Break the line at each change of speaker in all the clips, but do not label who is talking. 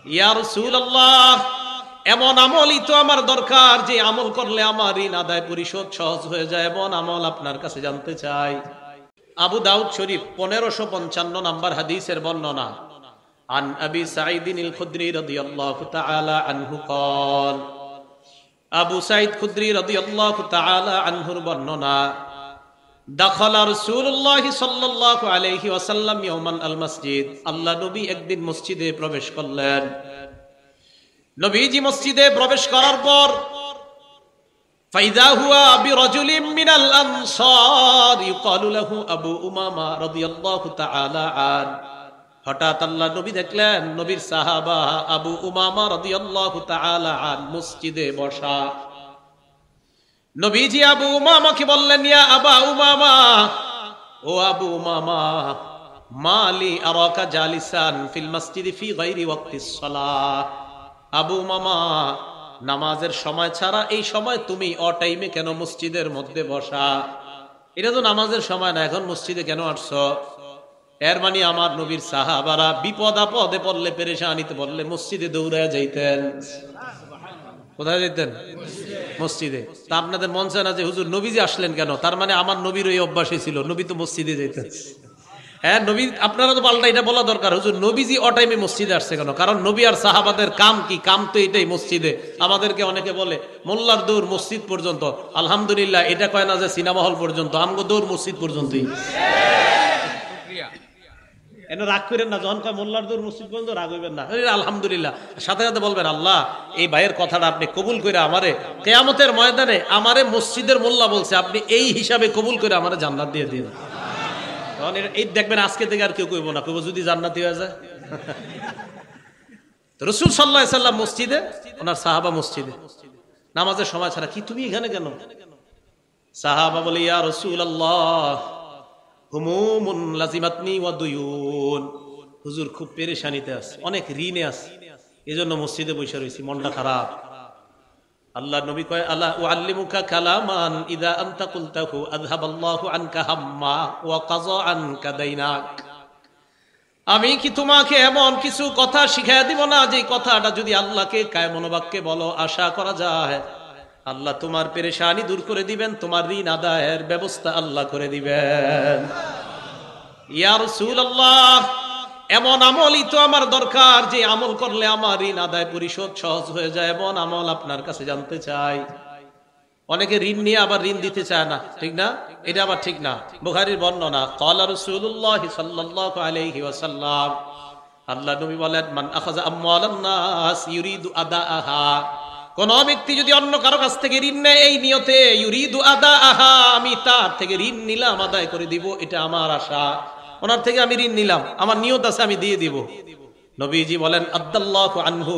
ইয়া রাসূলুল্লাহ, এমন আমলই তো আমার দরকার যে আমল করলে আমার ঋণ আদায় পরিশোধ সহজ হয়ে যায়, এমন আমল আপনার কাছে জানতে চাই। আবু দাউদ শরীফ 1555 নম্বর হাদিসের বর্ণনা। আন আবি সাঈদিন আল খুদরি রাদিয়াল্লাহু তাআলা আনহু قال, আবু সাঈদ খুদরি রাদিয়াল্লাহু তাআলা আনহুর বর্ণনা, দাখালা রাসূলুল্লাহ সাল্লাল্লাহু আলাইহি ওয়াসাল্লাম ইয়াওমান আল মসজিদ, আল্লাহ নবী একদিন মসজিদে প্রবেশ করলেন। নবীজি মসজিদে প্রবেশ করার পর ফাইদা হুয়া বিরাজুলিন মিনাল আনসার ইউকালু লাহু আবু উমামা রাদিয়াল্লাহু তাআলা আন, হঠাৎ আল্লাহ নবী দেখলেন নবীর সাহাবা আবু উমামা রাদিয়াল্লাহু তাআলা আন মসজিদে বসা। নবীজি আবু উমামাকে বললেন, ইয়া আবা উমামা, ও আবু উমামা, মালি আরাকা জালিসান ফিল মসজিদি ফি গায়রি ওয়াক্তিস সালাহ। আবু উমামা, নামাজের সময় ছাড়া এই সময় তুমি অটাইমে কেন মসজিদের মধ্যে বসা? এটা তো নামাজের সময় না, এখন মসজিদে কেন আসছো? এর মানে আমার নবীর সাহাবারা বিপদ আপদে পড়লে, পেরেশানিতে পড়লে মসজিদে দৌড়ায় যাইতেন। কোথায় যেতেন? মসজিদে। তা আপনাদের মন চায় না যে হুজুর নবীজি আসলেন কেন? তার মানে আমার নবীর ওই অভ্যাসই ছিল, নবী তো মসজিদে যেতেন। হ্যাঁ, নবী, আপনারা তো পাল্টা এটা বলা দরকার, হুজুর নবীজি অটাইমে মসজিদে আসছে কেন? কারণ নবী আর সাহাবাদের কাম কি? কাম তো এটাই, মসজিদে। আমাদেরকে অনেকে বলে মোল্লার দৌড় মসজিদ পর্যন্ত। আলহামদুলিল্লাহ, এটা কয় না যে সিনেমা হল পর্যন্ত, আমগো দৌড় মসজিদ পর্যন্তই। এনে রাগ করেন না, যখন কয় মোল্লার দৌড় মসজিদ পর্যন্ত রাগ হইবেন না, আলহামদুলিল্লাহ। সাথে সাথে বলবেন, আল্লাহ এই ভাইয়ের কথাটা আপনি কবুল করে আমারে কিয়ামতের ময়দানে আমারে মসজিদের মোল্লা বলছে, আপনি এই হিসাবে কবুল করে আমারে জান্নাত দিয়ে দিন। তখন এই দেখবেন আজকে থেকে আর কেউ কইব না, কইব যদি জান্নাতি হয়ে যায়। রাসূল সাল্লাল্লাহু আলাইহি সাল্লাম মসজিদে, ওনার সাহাবা মসজিদে, নামাজের সময় ছাড়া। কি তুমি এখানে কেন? সাহাবা বলে, ইয়া রাসূলুল্লাহ, হুমুমুন লাজিমাতনি ওয়া দুয়ুন, হুজুর খুব পেরেশানিতে আছে, অনেক ঋণে আছে, এজন্য মসজিদে বসে রয়েছি, মনটা খারাপ। আল্লাহ নবী কয়, আলা উআল্লিমুকা কালামান ইযা আনতা কুলতাহু আযহাবাল্লাহু আনকা হাম্মা ওয়া কাযা আনকা দাইনাক। আমি কি তোমাকে এমন কিছু কথা শিখাইয়া দিব না, যে কথাটা যদি আল্লাহকে কায় মনোবাক্যে বলো, আশা করা যায় আল্লাহ তোমার পেরেশানি দূর করে দিবেন, তোমার ঋণ আদায়ের ব্যবস্থা আল্লাহ করে দিবেন। ইয়া রাসূলুল্লাহ, এমন আমলই তো আমার দরকার যে আমল করলে আমার ঋণ আদায় পরিশোধ সহজ হয়ে যায়, এমন আমল আপনার কাছে জানতে চাই। অনেকে ঋণ নিয়ে আবার ঋণ দিতে চায় না, ঠিক না? এটা আবার ঠিক না। বুখারীর বর্ণনা, ক্বালা রাসূলুল্লাহ সাল্লাল্লাহু আলাইহি ওয়াসাল্লাম, আল্লাহ নবী বলেন, মান আখাযা আমওয়ালান নাস ইউরিদু আদাআহা, কোন ব্যক্তি যদি অন্য কারো কাছ থেকে ঋণ নেয় এই নিয়তে, ইউরিদু আদাআহা, আমি তার থেকে ঋণ নিলাম, আদায় করে দিব, এটা আমার আশা, ওনার থেকে আমি ঋণ নিলাম, আমার নিয়ত আছে আমি দিয়ে দিব। নবীজি বলেন, আদাল্লাহু আনহু,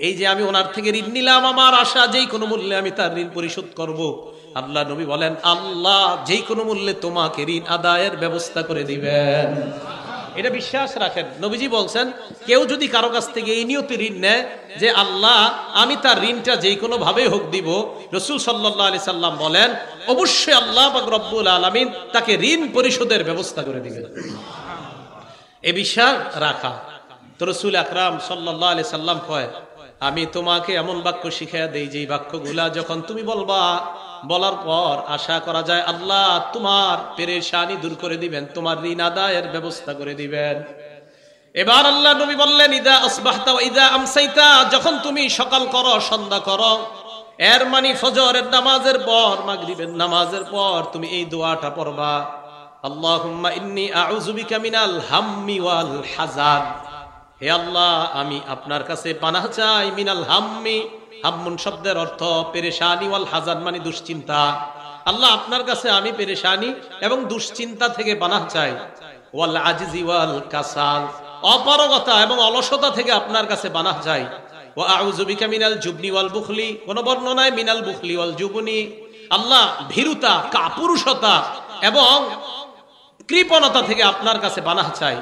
এই যে আমি ওনার থেকে ঋণ নিলাম, আমার আশা যেই কোনো মূল্যে আমি তার ঋণ পরিশোধ করব। আল্লাহ নবী বলেন, আল্লাহ যেই কোনো মূল্যে তোমাকে ঋণ আদায়ের ব্যবস্থা করে দিবেন। এটা বিশ্বাস রাখেন। নবীজি বলছেন, কেউ যদি কারো কাছ থেকে এই নিয়তে ঋণ নেয় যে আল্লাহ আমি তার ঋণটা যেই কোনো ভাবে হোক দিব, রাসূল সাল্লাল্লাহু আলাইহি সাল্লাম বলেন, অবশ্যই আল্লাহ পাক রব্বুল আলামিন তাকে ঋণ পরিশোধের ব্যবস্থা করে দিবেন। এই বিশ্বাস রাখা। তো রাসূল আকরাম সাল্লাল্লাহু আলাইহি সাল্লাম কয়, আমি তোমাকে এমন বাক্য শিখাইয়া দেই যে বাক্যগুলা যখন তুমি বলবা, বলার পর আশা করা যায় আল্লাহ তোমার পেরেশানি দূর করে দিবেন, তোমার ঋণ আদায়ের ব্যবস্থা করে দিবেন। এবার আল্লাহ নবী বললেন, ইদা আসবাহতা ওয়া ইদা আমসাইতা, যখন তুমি সকাল করো সন্ধ্যা করো, এর মানে ফজরের নামাজের পর, মাগরিবের নামাজের পর তুমি এই দোয়াটা পড়বা, আল্লাহুম্মা ইন্নী আউযু বিকা মিনাল হাম্মি ওয়াল হাযান, হে আল্লাহ আমি আপনার কাছে পানাহ চাই, মিনাল হাম্মি, হাম্মুন শব্দের অর্থ পেরেশানি, ওয়াল হাযান মানে দুশ্চিন্তা। আল্লাহ আপনার কাছে আমি পেরেশানি এবং দুশ্চিন্তা থেকে পানাহ চাই, ওয়াল আজিজি ওয়াল কাসাল, অপারগতা এবং অলসতা থেকে আপনার কাছে পানাহ চাই, ওয়া আউযু বিকা মিনাল জুবনি ওয়াল বুখলি, কোন বর্ণনায় মিনাল বুখলি ওয়াল জুবনি, আল্লাহ ভীরুতা, কাপুরুষতা এবং কৃপণতা থেকে আপনার কাছে পানাহ চাই।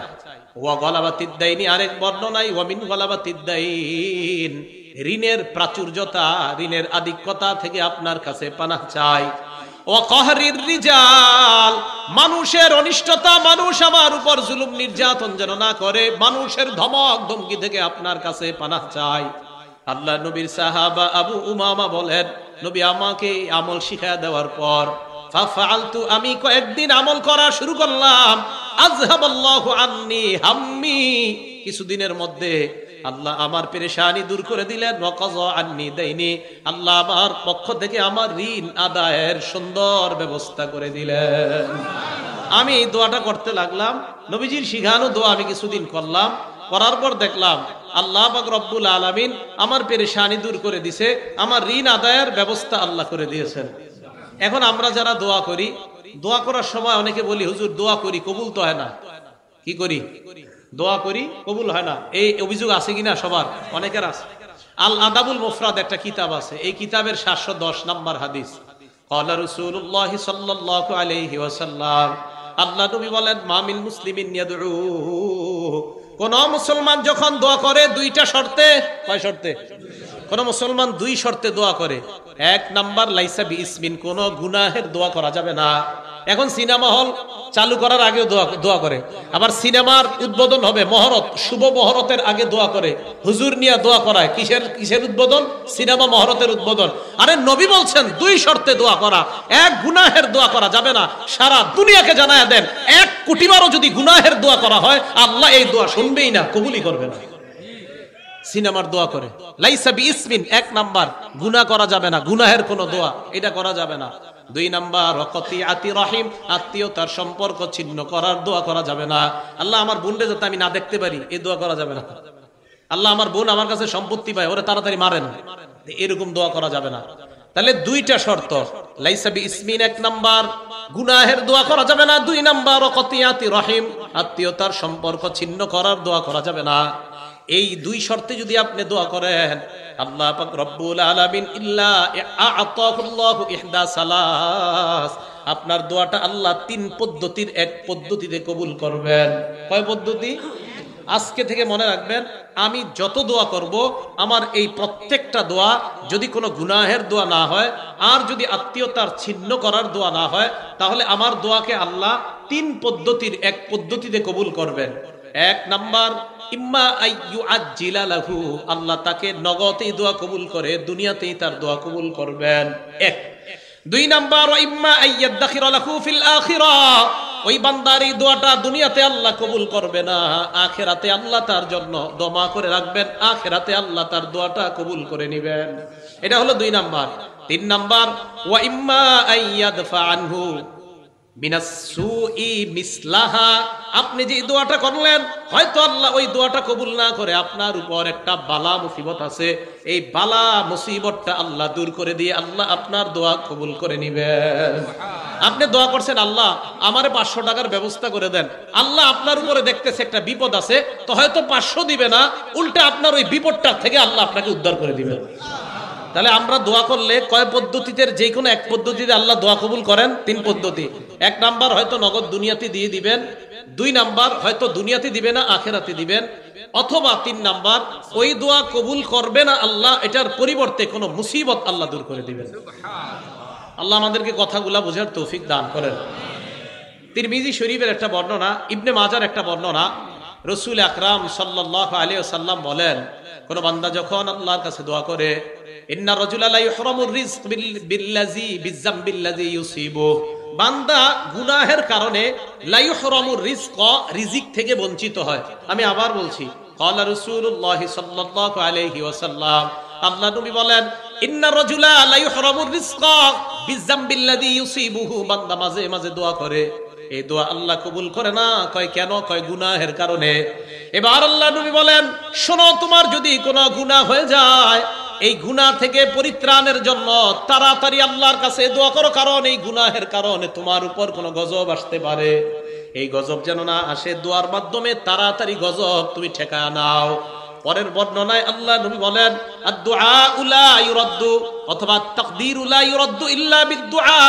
ওয়া গলাবাতিদ দাইনি, আরেক বর্ণনায় ওয়া মিন গলাবাতিদ দাইন, ঋণের প্রাচুর্যতা, ঋণের আধিক্যতা থেকে আপনার কাছে পানাহ চাই। ওয়া কহরির রিজাল, মানুষের অনিষ্টতা, মানুষ আমার উপর জুলুম নির্যাতন যেন না করে, মানুষের ধমক ধমকি থেকে আপনার কাছে পানাহ চাই। আল্লাহ নবীর সাহাবা আবু উমামা বলেন, নবী আমাকে আমল শিখায়া দেওয়ার পর ফাফআলতু, আমি কয়েকদিন আমল করা শুরু করলাম। আযহাবাল্লাহু আন্নী হাম্মি, কিছুদিনের মধ্যে আল্লাহ আমার পেরেশানি দূর করে দিলেন। ওয়াকাযা আন্নী দাইনি, আল্লাহ আমার পক্ষ থেকে আমার ঋণ আদায়ের সুন্দর ব্যবস্থা করে দিলেন। আমি এই দোয়াটা করতে লাগলাম, নবীজির শিখানো দোয়া আমি কিছুদিন করলাম, করার পর দেখলাম আল্লাহ পাক রব্বুল আলামিন আমার পেরেশানি দূর করে দিছে, আমার ঋণ আদায়ের ব্যবস্থা আল্লাহ করে দিয়েছেন। এখন আমরা যারা দোয়া করি, দোয়া করার সময় অনেকে বলি হুজুর দোয়া করি কবুল তো হয় না। কি করি? দোয়া করি কবুল হয় না, এই অভিযোগ আছে কিনা সবার? অনেকের আছে। আল আদাবুল মুফরাদ একটা কিতাব আছে, এই কিতাবের 710 নম্বর হাদিস, ক্বালা রাসূলুল্লাহ সাল্লাল্লাহু আলাইহি ওয়াসাল্লাম, আল্লাহ নবী বলেন, মা মিন মুসলিমিন ইয়াদউ, কোন মুসলমান যখন দোয়া করে দুইটা শর্তে। কয় শর্তে? কোন মুসলমান দুই শর্তে দোয়া করে। এক নাম্বার, লাইসা বিইসমিন, কোন গুনাহের দোয়া করা যাবে না। এখন সিনেমা হল চালু করার আগে দোয়া করে, আবার সিনেমার উদ্বোধন হবে, মহরত, শুভ মহরতের আগে দোয়া করে, হুজুর নিয়ে দোয়া করায়। কিসের উদ্বোধন? সিনেমা মহরতের উদ্বোধন। আরে নবী বলছেন দুই শর্তে দোয়া করা, এক গুনাহের দোয়া করা যাবে না। সারা দুনিয়াকে জানায়া দেন, 1 কোটিবারও যদি গুনাহের দোয়া করা হয় আল্লাহ এই দোয়া শুনবেই না, কবুলই করবে না। সিনেমার দোয়া করে, লাইসা বিইসমিন, 1 নাম্বার, গুনাহ করা যাবে না, গুনাহের কোন দোয়া এটা করা যাবে না। 2 নাম্বার, ওয়াকাতিয়াতি রহিম, আত্মীয়তার সম্পর্ক ছিন্ন করার দোয়া করা যাবে না। আল্লাহ আমার বোনকে যাতে আমি না দেখতে পারি, এই দোয়া করা যাবে না। আল্লাহ আমার বোন আমার কাছে সম্পত্তি পায়, ওরে তাড়াতাড়ি মারেন, এরকম দোয়া করা যাবে না। তাহলে দুইটা শর্ত, লাইসা বিইসমিন 1 নাম্বার, গুনাহের দোয়া করা যাবে না। 2 নাম্বার, ওয়াকাতিয়াতি রহিম, আত্মীয়তার সম্পর্ক ছিন্ন করার দোয়া করা যাবে না। এই দুই শর্তে যদি আপনি দোয়া করেন, আল্লাহ পাক রব্বুল আলামিন ইল্লা আ'তাহুল্লাহু ইহদা সালাস, আপনার দোয়াটা আল্লাহ 3 পদ্ধতির এক পদ্ধতিতে কবুল করবেন। কয় পদ্ধতি? আজকে থেকে মনে রাখবেন, আমি যত দোয়া করব আমার এই প্রত্যেকটা দোয়া যদি কোনো গুনাহের দোয়া না হয়, আর যদি আত্মীয়তার ছিন্ন করার দোয়া না হয়, তাহলে আমার দোয়াকে আল্লাহ 3 পদ্ধতির এক পদ্ধতিতে কবুল করবেন। 1 নাম্বার, ইম্মা আইয়ু আজ্জিলা লাহু, আল্লাহ তাকে নগদেই দোয়া কবুল করে, দুনিয়াতেই তার দোয়া কবুল করবেন। 1। 2 নাম্বার, ইম্মা আইয়াদাখিরা লাহু ফিল আখিরাহ, ওই বান্দার এই দোয়াটা দুনিয়াতে আল্লাহ কবুল করবে না, আখিরাতে আল্লাহ তার জন্য দমা করে রাখবেন, আখিরাতে আল্লাহ তার দোয়াটা কবুল করে নেবেন। এটা হলো 2 নাম্বার। 3 নাম্বার, ওয়া ইম্মা আইয়াদফা আনহু মিনাসসুই মিসলাহা, আপনি যে দোয়াটা করলেন, হয়তো আল্লাহ ওই দোয়াটা কবুল না করে আপনার উপর একটা বালা মুসিবত আছে, এই বালা মুসিবতটা আল্লাহ দূর করে দিয়ে আল্লাহ আপনার দোয়া কবুল করে নেবেন। আপনি দোয়া করছেন, আল্লাহ আমারে 500 টাকার ব্যবস্থা করে দেন, আল্লাহ আপনার উপরে দেখতেছে একটা বিপদ আছে, তো হয়তো 500 দিবে না, উল্টা আপনার ওই বিপদটা থেকে আল্লাহ আপনাকে উদ্ধার করে দিবেন। তাহলে আমরা দোয়া করলে কয় পদ্ধতিতে, যে কোনো এক পদ্ধতিতে আল্লাহ দোয়া কবুল করেন। 3 পদ্ধতি। 1 নাম্বার, হয়তো নগদ দুনিয়াতে দিয়ে দিবেন। 2 নাম্বার, হয়তো দুনিয়াতে দিবে না, আখিরাতে দিবেন। অথবা 3 নাম্বার, ওই দোয়া কবুল করবে না আল্লাহ, এটার পরিবর্তে কোনো মুসিবত আল্লাহ দূর করে দিবেন। আল্লাহ আমাদেরকে কথাগুলা বোঝার তৌফিক দান করেন। তিরমিজি শরীফের একটা বর্ণনা, ইবনে মাজার একটা বর্ণনা, রাসূল আকরাম সাল্লাল্লাহু আলাইহি ওয়াসাল্লাম বলেন, কোন বান্দা যখন আল্লাহর কাছে দোয়া করে, ইন্না রাজুলা লা ইহরামুর রিজক বিল্লাযী বিযামবিল্লাযী ইউসিবু, বান্দা গুনাহের কারণে লা ইহরামুর রিজক, রিজিক থেকে বঞ্চিত হয়। আমি আবার বলছি, ক্বালা রাসূলুল্লাহ সাল্লাল্লাহু আলাইহি ওয়াসাল্লাম, আল্লাহ নবী বলেন, ইন্না রাজুলা লা ইহরামুর রিজক বিযামবিল্লাযী ইউসিবুহু, বান্দা মাঝে মাঝে দোয়া করে, এই দোয়া আল্লাহ কবুল করে না। কয় কেন? কয় গুনাহের কারণে। এবার আল্লাহ নবী বলেন, শোনো, তোমার যদি কোনো গুনাহ হয়ে যায়, এই গুনাহ থেকে পরিত্রাণের জন্য তাড়াতাড়ি আল্লাহর কাছে দোয়া করো, কারণ এই গুনাহের কারণে তোমার উপর কোনো গজব আসতে পারে। এই গজব যেন না আসে, দোয়ার মাধ্যমে তাড়াতাড়ি গজব তুমি ঠেকায় নাও। পরের বর্ণনায় আল্লাহ নবী বলেন, আদ-দুআউ লা ইউরাদ্দু, অথবা তাকদীরু লা ইউরাদ্দু ইল্লা বিদ-দুআ।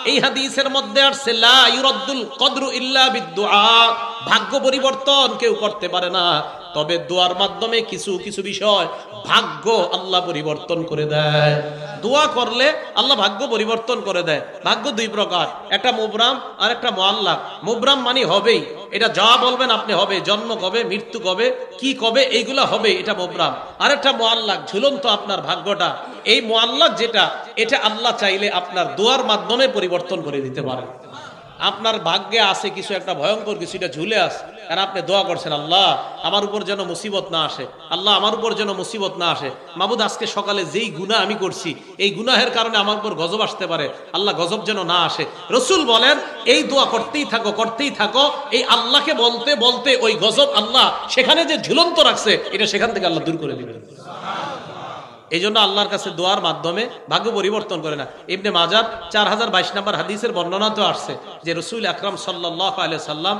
এই হাদিসের মধ্যে আসছে লা ইউরাদ্দুল কদরু ইল্লা বিদ-দুআ, ভাগ্য পরিবর্তন কেউ করতে পারে না, তবে দোয়ার মাধ্যমে কিছু কিছু বিষয় ভাগ্য আল্লাহ পরিবর্তন করে দেয়। দোয়া করলে আল্লাহ ভাগ্য পরিবর্তন করে দেয়। ভাগ্য দুই প্রকার, একটা মুবরাম আর একটা মুআল্লাক। মুবরাম মানে হবেই, এটা যা বলবেন আপনি হবে, জন্ম কবে, মৃত্যু কবে, কি কবে, এইগুলা হবে, এটা মুবরাম। আর একটা মুআল্লাক, ঝুলন্ত আপনার ভাগ্যটা। এই মুআল্লাক যেটা, এটা আল্লাহ চাইলে আপনার দোয়ার মাধ্যমে পরিবর্তন করে দিতে পারে। আপনার ভাগ্যে আছে কিছু একটা ভয়ঙ্কর কিছু, এটা ঝুলে আছে, কারণ আপনি দোয়া করছেন আল্লাহ আমার উপর যেন মুসিবত না আসে, আল্লাহ আমার উপর যেন মুসিবত না আসে। মাবুদ আজকে সকালে যেই গুনাহ আমি করছি, এই গুনাহের কারণে আমার উপর গজব আসতে পারে, আল্লাহ গজব যেন না আসে। রসুল বলেন এই দোয়া করতেই থাকো, করতেই থাকো। এই আল্লাহকে বলতে বলতে ওই গজব আল্লাহ সেখানে যে ঝুলন্ত রাখছে, এটা সেখান থেকে আল্লাহ দূর করে দিবেন। এই জন্য আল্লাহর কাছে দোয়ার মাধ্যমে ভাগ্য পরিবর্তন করে না। ইবনে মাজাহ 4022 নম্বর হাদিসের বর্ণনা তো আসছে যে রাসূল আকরাম সাল্লাল্লাহু আলাইহি সাল্লাম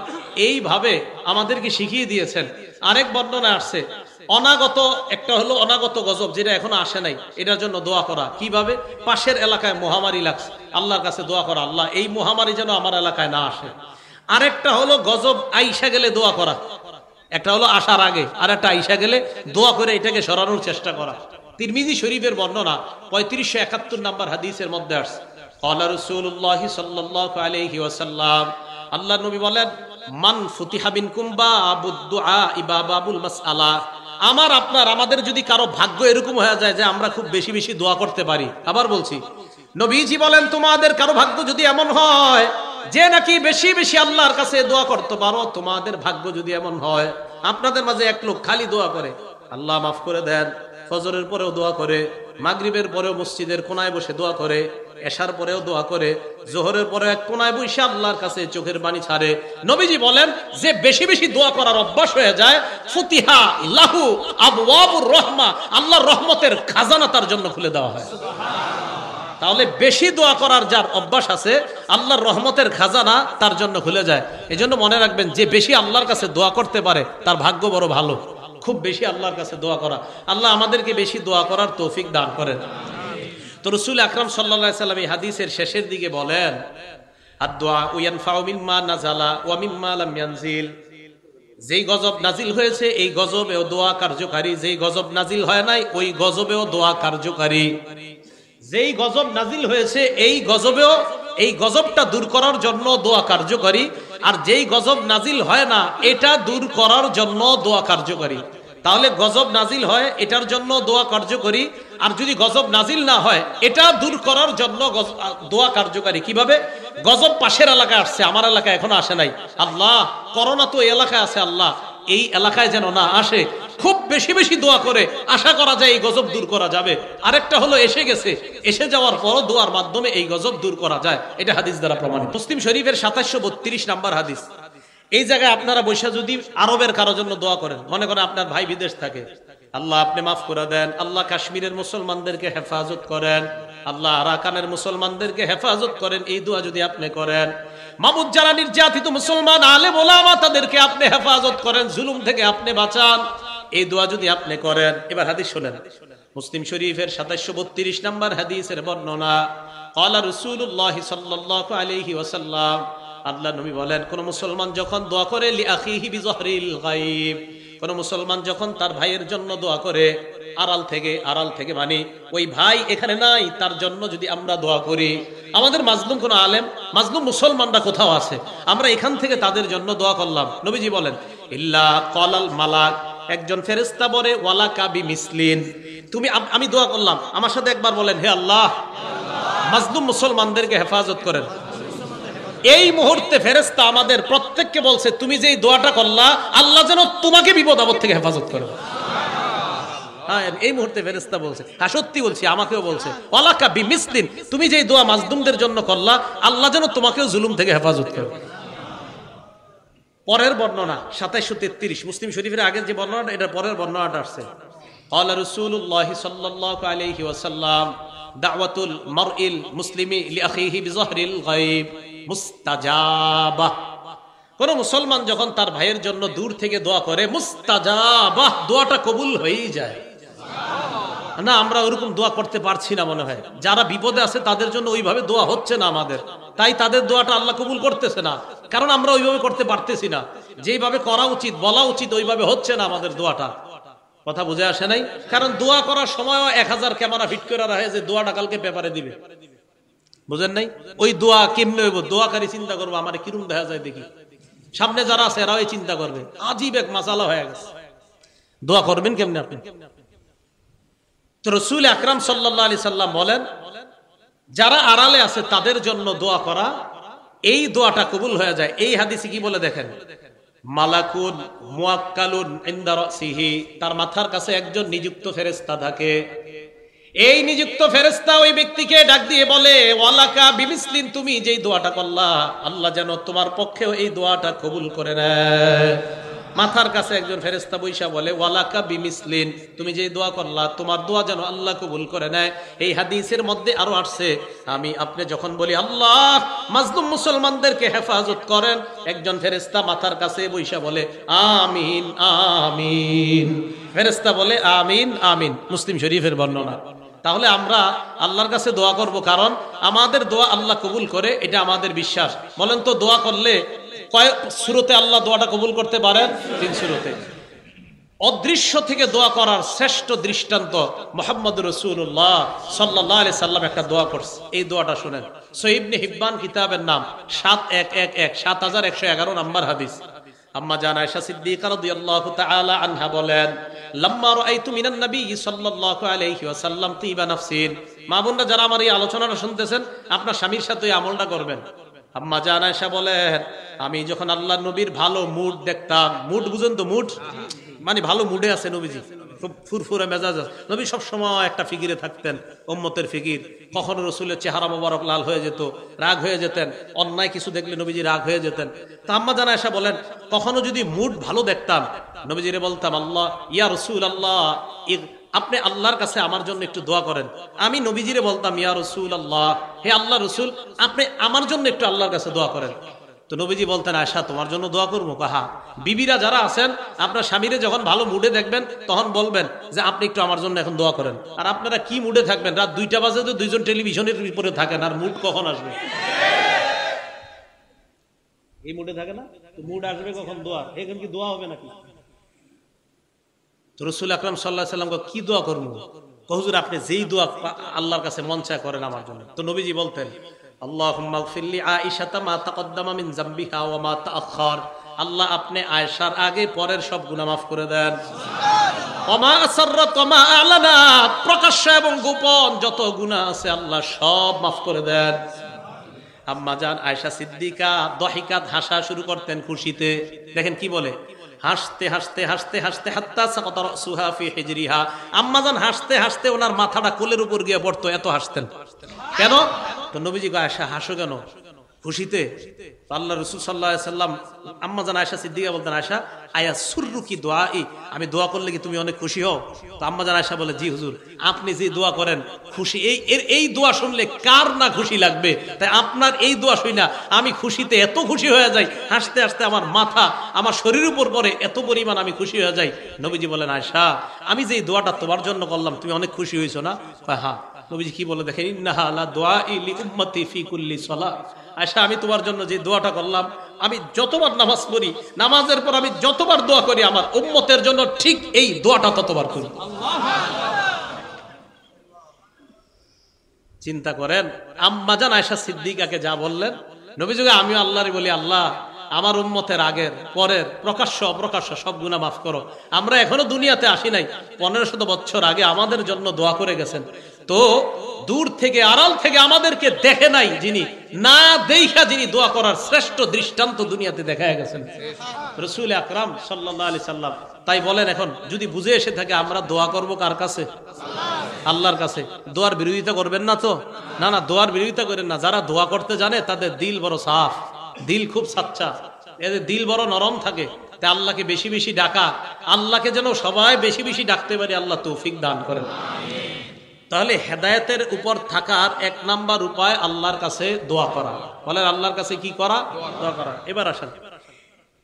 এইভাবে আমাদেরকে শিখিয়ে দিয়েছেন। আরেক বর্ণনা আসছে অনাগত, একটা হলো অনাগত গজব যেটা এখনো আসে নাই, এটার জন্য দোয়া করা। কিভাবে? পাশের এলাকায় মহামারী লাগছে, আল্লাহর কাছে দোয়া করা, আল্লাহ এই মহামারী যেন আমার এলাকায় না আসে। আরেকটা হলো গজব আইসা গেলে দোয়া করা। একটা হলো আসার আগে, আর একটা আইসা গেলে দোয়া করে এটাকে সরানোর চেষ্টা করা। তিরমিজি শরীফের বর্ণনা 3571 নম্বর হাদিসের মধ্যে আসছে, ক্বালা রাসূলুল্লাহ সাল্লাল্লাহু আলাইহি ওয়াসাল্লাম, আল্লাহর নবী বলেন মান ফুতিহা বিনকুম বাবুদ দুআ বাবুল মাসআলা। আমার আপনার আমাদের যদি কারো ভাগ্য এরকম হয়ে যায় যে আমরা খুব বেশি বেশি দোয়া করতে পারি, আবার বলছি নবীজি বলেন তোমাদের কারো ভাগ্য যদি এমন হয় যে নাকি বেশি বেশি আল্লাহর কাছে দোয়া করতে পারো, তোমাদের ভাগ্য যদি এমন হয়, আপনাদের মাঝে এক লোক খালি দোয়া করে আল্লাহ মাফ করে দেন, ফজরের পরেও দোয়া করে, মাগরিবের পরেও মসজিদের কোনায় বসে দোয়া করে, এশার পরেও দোয়া করে, জোহরের পরে এক কোনায় বসে আল্লাহর কাছে চোখের পানি ছাড়ে, নবীজি বলেন যে বেশি বেশি দোয়া করার অভ্যাস হয়ে যায়, ফুতিহা লাহু আবওয়াবুর রহমা, আল্লাহর রহমতের খাজানা তার জন্য খুলে দেওয়া হয়। তাহলে বেশি দোয়া করার যার অভ্যাস আছে, আল্লাহর রহমতের খাজানা তার জন্য খুলে যায়। এই জন্য মনে রাখবেন যে বেশি আল্লাহর কাছে দোয়া করতে পারে তার ভাগ্য বড় ভালো। খুব বেশি আল্লাহর কাছে দোয়া করা, আল্লাহ আমাদেরকে বেশি দোয়া করার তৌফিক দান করেন। তো রাসূল আকরাম সাল্লাল্লাহু আলাইহি সাল্লাম এই হাদিসের শেষের দিকে বলেন আদ-দুআ ইয়ানফাউ মিম্মা নাযালা ওয়া মিম্মা লাম ইয়ানজিল। যেই গজব নাজিল হয়েছে এই গজবেও দোয়া কার্যকারী, যেই গজব নাজিল হয় নাই ওই গজবেও দোয়া কার্যকারী। যেই গজব নাজিল হয়েছে এই গজবেও, এই গজবটা দূর করার জন্য দোয়া কার্যকারী, আর যেই গজব নাজিল হয় না এটা দূর করার জন্য দোয়া কার্যকারী। তাহলে গজব নাজিল হয় এটার জন্য দোয়া কার্যকরী, আর যদি গজব নাজিল না হয় এটা দূর করার জন্য দোয়া কার্যকারী। কিভাবে? গজব পাশের এলাকায় আসছে, আমার এলাকায় এখনো আসে নাই, আল্লাহ করোনা তো এই এলাকায় আছে, আল্লাহ এই এলাকায় যেন না আসে। খুব বেশি বেশি দোয়া করে আশা করা যায় এই গজব দূর করা যাবে। আরেকটা হলো এসে গেছে, এসে যাওয়ার পরও দোয়ার মাধ্যমে এই গজব দূর করা যায়, এটা হাদিস দ্বারা প্রমাণিত। মুসলিম শরীফের 2732 নম্বর হাদিস। এই জায়গায় আপনারা বৈশা যদি আরবের কারো জন্য দোয়া করেন, মনে করেন আপনার ভাই বিদেশ থাকে, আল্লাহ আপনি মাফ করে দেন, আল্লাহ কাশ্মীরের মুসলমানদেরকে হেফাজত করেন, আল্লাহ আরাকানের মুসলমানদেরকে হেফাজত করেন, এই দোয়া যদি আপনি করেন, মাবুদ যারা নির্যাতিত মুসলমান আলেম ওলামা তাদেরকে আপনি হেফাজত করেন, জুলুম থেকে আপনি বাঁচান, এই দোয়া যদি আপনি করেন। এবার হাদিস শুনেন, মুসলিম শরীফের 2732 নম্বর হাদিসের বর্ণনা, ক্বালা রাসূলুল্লাহ সাল্লাল্লাহু আলাইহি ওয়াসাল্লাম, আল্লাহ নবী বলেন কোন মুসলমান যখন দোয়া করে লি আখিহি বিজহরিল গায়ব, কোন মুসলমান যখন তার ভাইয়ের জন্য দোয়া করে আড়াল থেকে মানে ওই ভাই এখানে নাই তার জন্য যদি আমরা দোয়া করি, আমাদের মাজলুম কোন আলেম, মাজলুম মুসলমানরা কোথাও আছে, আমরা এখান থেকে তাদের জন্য দোয়া করলাম, নবীজি বলেন ইল্লা ক্বালাল মালাক, একজন ফেরেশতা বলে ওয়ালাকা বিমিসলিন, তুমি আমি দোয়া করলাম, আমার সাথে একবার বলেন হে আল্লাহ মাজলুম মুসলমানদেরকে হেফাজত করেন। এই মুহূর্তে ফেরেশতা আমাদের প্রত্যেককে বলছে তুমি যেই দোয়াটা করলা আল্লাহ যেন তোমাকে বিপদ আপদ থেকে হেফাজত করে। হ্যাঁ, এই মুহূর্তে ফেরেশতা বলছে, হ্যাঁ সত্যি বলছি, আমাকেও বলছে ওয়ালাকা বিমিসলিন, তুমি যেই দোয়া মাজলুমদের জন্য করলা আল্লাহ যেন তোমাকেও জুলুম থেকে হেফাজত করে। পরের বর্ণনা 2733 মুসলিম শরীফের আগের যে বর্ণনাটা, এটা পরের বর্ণনাটা আসছে, ক্বালা রাসূলুল্লাহ সাল্লাল্লাহু আলাইহি ওয়াসাল্লাম দাওয়াতুল মারইল মুসলিমি লিআখিহি বিজহরিল গায়ব মুস্তাজাবাহ, কোন মুসলমান যখন তার ভাইয়ের জন্য দূর থেকে দোয়া করে মুস্তাজাবাহ, দোয়াটা কবুল হয়েই যায়। না আমরা ওরকম দোয়া করতে পারছি না, মনে হয় যারা বিপদে আছে তাদের জন্য ওইভাবে দোয়া হচ্ছে না আমাদের। তাই তাদের দোয়াটা আল্লাহ কবুল করতেছে না, কারণ আমরা ওইভাবে করতে পারতেছি না, যেভাবে করা উচিত বলা উচিত ওইভাবে হচ্ছে না আমাদের দোয়াটা। কথা বুঝে আসে নাই? কারণ দোয়া করার সময় 1000 ক্যামেরা ফিট করে রাখে যে দোয়াটা কালকে পেপারে দিবে, বুঝেন নাই? ওই দোয়া কেমনে হইব, দোয়াকারী চিন্তা করবো আমার কিরম দেখা যায় দেখি, সামনে যারা আছে এরাও চিন্তা করবে, আজীব এক মাসালা হয়ে গেছে। দোয়া করবেন কেমনে আপনি? তো রাসূল আকরাম সাল্লাল্লাহু আলাইহি সাল্লাম বলেন, যারা আড়ালে আছে তাদের জন্য দোয়া করা, এই দোয়াটা কবুল হয়ে যায়। এই হাদিসে কি বলে দেখেন, মালাকুন মুয়াক্কালুন ইনদা রাসিহি, তার মাথার কাছে একজন নিযুক্ত ফেরেশতা থাকে। এই নিযুক্ত ফেরেশতা ওই ব্যক্তিকে ডাক দিয়ে বলে, ওয়ালাকা বিমিসলিন, তুমি যেই দোয়াটা করলা আল্লাহ যেন তোমার পক্ষেও এই দোয়াটা কবুল করে নেয়। মাথার কাছে একজন ফেরেশতা বৈশা বলে, ওয়ালাকা বিমিসলিন, তুমি যেই দোয়া করলা তোমার দোয়া যেন আল্লাহ কবুল করে নেয়। এই হাদিসের মধ্যে আরো আসছে, আমি আপনি যখন বলি আল্লাহ মাজলুম মুসলমানদেরকে হেফাজত করেন, একজন ফেরেশতা মাথার কাছে বৈশা বলে আমিন আমিন, ফেরেশতা বলে আমিন আমিন। মুসলিম শরীফের বর্ণনা। তাহলে আমরা আল্লাহর কাছে দোয়া করব, কারণ আমাদের দোয়া আল্লাহ কবুল করে, এটা আমাদের বিশ্বাস। বলেন তো দোয়া করলে কয় সূরাতে আল্লাহ দোয়াটা কবুল করতে পারেন? 3 সূরাতে। অদৃশ্য থেকে দোয়া করার শ্রেষ্ঠ দৃষ্টান্ত মুহাম্মদুর রাসূলুল্লাহ সাল্লাল্লাহু আলাইহি সাল্লাম একটা দোয়া করছে। এই দোয়াটা শুনেন, সহিহ ইবনে হিব্বান কিতাবের নাম 7111 নম্বর হাদিস। আম্মা জান আয়েশা সিদ্দিকা রাদিয়াল্লাহু তাআলা আনহা বলেন, লাম্মা রাআইতু মিনান নবী সাল্লাল্লাহু আলাইহি ওয়াসাল্লাম তিবা নাফসিন। মা বোনরা যারা আমার এই আলোচনাটা শুনতেছেন, আপনার স্বামীর সাথে এই আমলটা করবেন। আম্মা জান আয়েশা বলেন, আমি যখন আল্লাহর নবীর ভালো মুড দেখতাম, মুড বুঝেন তো, মুড মানে ভালো মুডে আছে নবীজি, খুব ফুরফুরে মেজাজ আছে নবী, সব সময় একটা ফিকিরে থাকতেন, উম্মতের ফিকির। কখনো রাসূলের চেহারা মোবারক লাল হয়ে যেত, রাগ হয়ে যেতেন, অন্যায় কিছু দেখলে নবীজি রাগ হয়ে যেতেন। তো আম্মা জান আয়েশা বলেন, কখনো যদি মুড ভালো দেখতাম, নবীজিরে বলতাম, আল্লাহ ইয়া রাসূলুল্লাহ, আপনি আল্লাহর কাছে আমার জন্য একটু দোয়া করেন। আমি নবীজিরে বলতাম, ইয়া রাসূলুল্লাহ, হে আল্লাহ রাসূল, আপনি আমার জন্য একটু আল্লাহর কাছে দোয়া করেন। তো নবীজি বলতেন, আয়েশা তোমার জন্য দোয়া করবো? কাহা বিবিরা যারা আছেন, আপনার স্বামীরে যখন ভালো মুডে দেখবেন তখন বলবেন যে আপনি একটু আমার জন্য এখন দোয়া করেন। আর আপনারা কি মুডে থাকবেন? রাত 2টা বাজে তো দুইজন টেলিভিশনের উপরে থাকেন, আর মুড কখন আসবে? এই মুডে থাকে না তো, মুড আসবে কখন? দোয়া। এখন কি দোয়া হবে নাকি? তো রাসূল আকরাম সাল্লাল্লাহু আলাইহি ওয়াসাল্লাম কি দোয়া করবো? হুজুর আপনি যেই দোয়া আল্লাহর কাছে মন চায় করেন আমার জন্য। তো নবীজি বলতেন, আল্লাহুম্মা গফির লি আয়েশাতা মা তাকদ্দামা মিন যামবিহা ওয়া মা তাআখার, আল্লাহ আপনি আয়েশার আগে পরের সব গুনাহ মাফ করে দেন। সুবহানাল্লাহ। ওয়া মা আসাররাত ওয়া মা আলানা, প্রকাশ্য এবং গোপন যত গুনাহ আছে আল্লাহ সব মাফ করে দেন। আম্মা জান আয়েশা সিদ্দিকা দহিকাত, হাসা শুরু করতেন খুশিতে। দেখেন কি বলে, হাসতে হাসতে হাসতে হাসতে হাত্তা সাকাতা রাসুহা ফি হিজরিহা, আম্মা জান হাসতে হাসতে ওনার মাথাটা কোলের উপর গিয়ে পড়তো, এত হাসতেন। কেন? তো নবীজি কয়, আয়েশা হাসো কেন? খুশিতে। আল্লাহ রাসূল সাল্লাল্লাহু আলাইহি সাল্লাম আম্মা জান আয়েশা সিদ্দিকা বলতেন, আয়েশা আয়া সুররুকি দুআই, আমি দোয়া করলে কি তুমি অনেক খুশি হও? তো আম্মা জান আয়েশা বলে, জি হুজুর, আপনি যে দোয়া করেন খুশি, এই দোয়া শুনলে কার না খুশি লাগবে? তাই আপনার এই দোয়া শুই না আমি খুশিতে এত খুশি হয়ে যাই, হাসতে হাসতে আমার মাথা আমার শরীরের উপর পড়ে, এত পরিমাণ আমি খুশি হয়ে যাই। নবীজি বলেন, আয়েশা আমি যে দোয়াটা তোমার জন্য করলাম তুমি অনেক খুশি হয়েছো না? হ্যাঁ। নবীজি কি বলে দেখেন, ইন্নাহা লা দুআই লি উম্মতি ফি কুল্লি সালাত, আয়েশা আমি তোমার জন্য যে দোয়াটা করলাম, আমি যতবার নামাজ পড়ি, নামাজের পর আমি যতবার দোয়া করি আমার উম্মতের জন্য ঠিক এই দোয়াটা ততবার করি। চিন্তা করেন, আম্মা জান আয়েশা সিদ্দিকাকে যা বললেন, নবীজিকে আমিও আল্লাহরে বলি, আল্লাহ আমার উম্মতের আগের পরের প্রকাশ্য অপ্রকাশ্য সব গুনাহ মাফ করো। আমরা এখনো দুনিয়াতে আসি নাই, 1500 বছর আগে আমাদের জন্য দোয়া করে গেছেন। তো দূর থেকে আড়াল থেকে আমাদেরকে দেখে নাই যিনি, না দেখা যিনি দোয়া করার শ্রেষ্ঠ দৃষ্টান্ত দুনিয়াতে দেখায় গেছেন রাসূল আকরাম সাল্লাল্লাহু আলাইহি সাল্লাম। তাই বলেন, এখন যদি বুঝে এসে থাকে আমরা দোয়া করব কার কাছে? আল্লাহর কাছে। দোয়ার বিরোধিতা করবেন না তো? না না, দোয়ার বিরোধিতা করেন না। যারা দোয়া করতে জানে তাদের দিল বড় সাফ, দিল খুব সাচ্চা, এদের দিল বড় নরম থাকে। তাই আল্লাহকে বেশি বেশি ডাকা, আল্লাহকে যেন সবাই বেশি বেশি ডাকতে পারি, আল্লাহ তৌফিক দান করেন। তাহলে হেদায়েতের উপর থাকার 1 নাম্বার উপায় আল্লাহর কাছে দোয়া করা। বলেন আল্লাহর কাছে কি করা? দোয়া করা। এবার আসেন,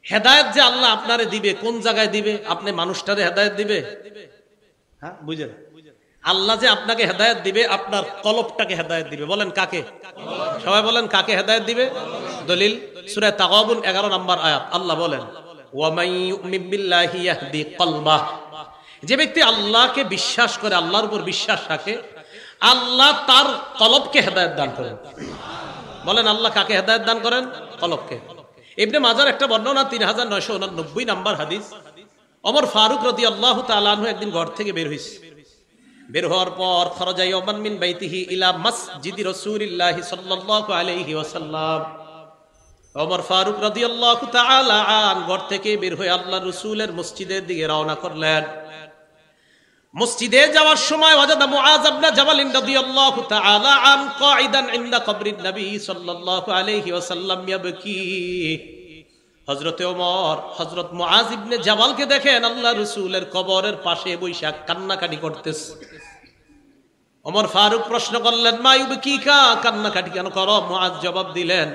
হেদায়েত যে আল্লাহ আপনারে দিবে, কোন জায়গায় দিবে? আপনি মানুষটারে হেদায়েত দিবে? হ্যাঁ বুঝেন, আল্লাহ যে আপনাকে হেদায়েত দিবে, আপনার কলবটাকে হেদায়েত দিবে। বলেন কাকে? সবাই বলেন কাকে হেদায়েত দিবে? দলিল সূরা তাগাবুন 11 নম্বর আয়াত। আল্লাহ বলেন ওয়া মান ইউমিন বিল্লাহি ইয়াহদি কলবাহ, যে ব্যক্তি আল্লাহকে বিশ্বাস করে, আল্লাহর উপর বিশ্বাস রাখে, আল্লাহ তার কলবকে হেদায়েত দান করেন। বলেন আল্লাহ কাকে হেদায়েত দান করেন? কলবকে। ইবনে মাজার একটা বর্ণনা 3989 নম্বর হাদিস। ওমর ফারুক রাদিয়াল্লাহু তাআলা আনহু একদিন ঘর থেকে বের হইছে। বের হওয়ার পর খরাজা ইয়াওমান মিন বাইতিহি ইলা মসজিদি রাসূলিল্লাহ সাল্লাল্লাহু আলাইহি ওয়াসাল্লাম। ওমর ফারুক রাদিয়াল্লাহু তাআলা আন ঘর থেকে বের হয়ে আল্লাহর রাসূলের মসজিদের দিকে রওনা করলেন। মসজিদে যাওয়ার সময় ওয়াজাদা মুআজ ইবনে জাবাল রাদিয়াল্লাহু তাআলা আন কাঈদান ইনদা কবরিন নবী সাল্লাল্লাহু আলাইহি ওয়াসাল্লাম ইয়াবকি। হযরত ওমর হযরত মুআজ ইবনে জাবালকে দেখেন আল্লাহর রাসূলের কবরের পাশে বসে কান্নাকাটি করতেছে। ওমর ফারুক প্রশ্ন করলেন মা ইউবকিকা, কান্নাকাটি কেন করো? মুআজ জবাব দিলেন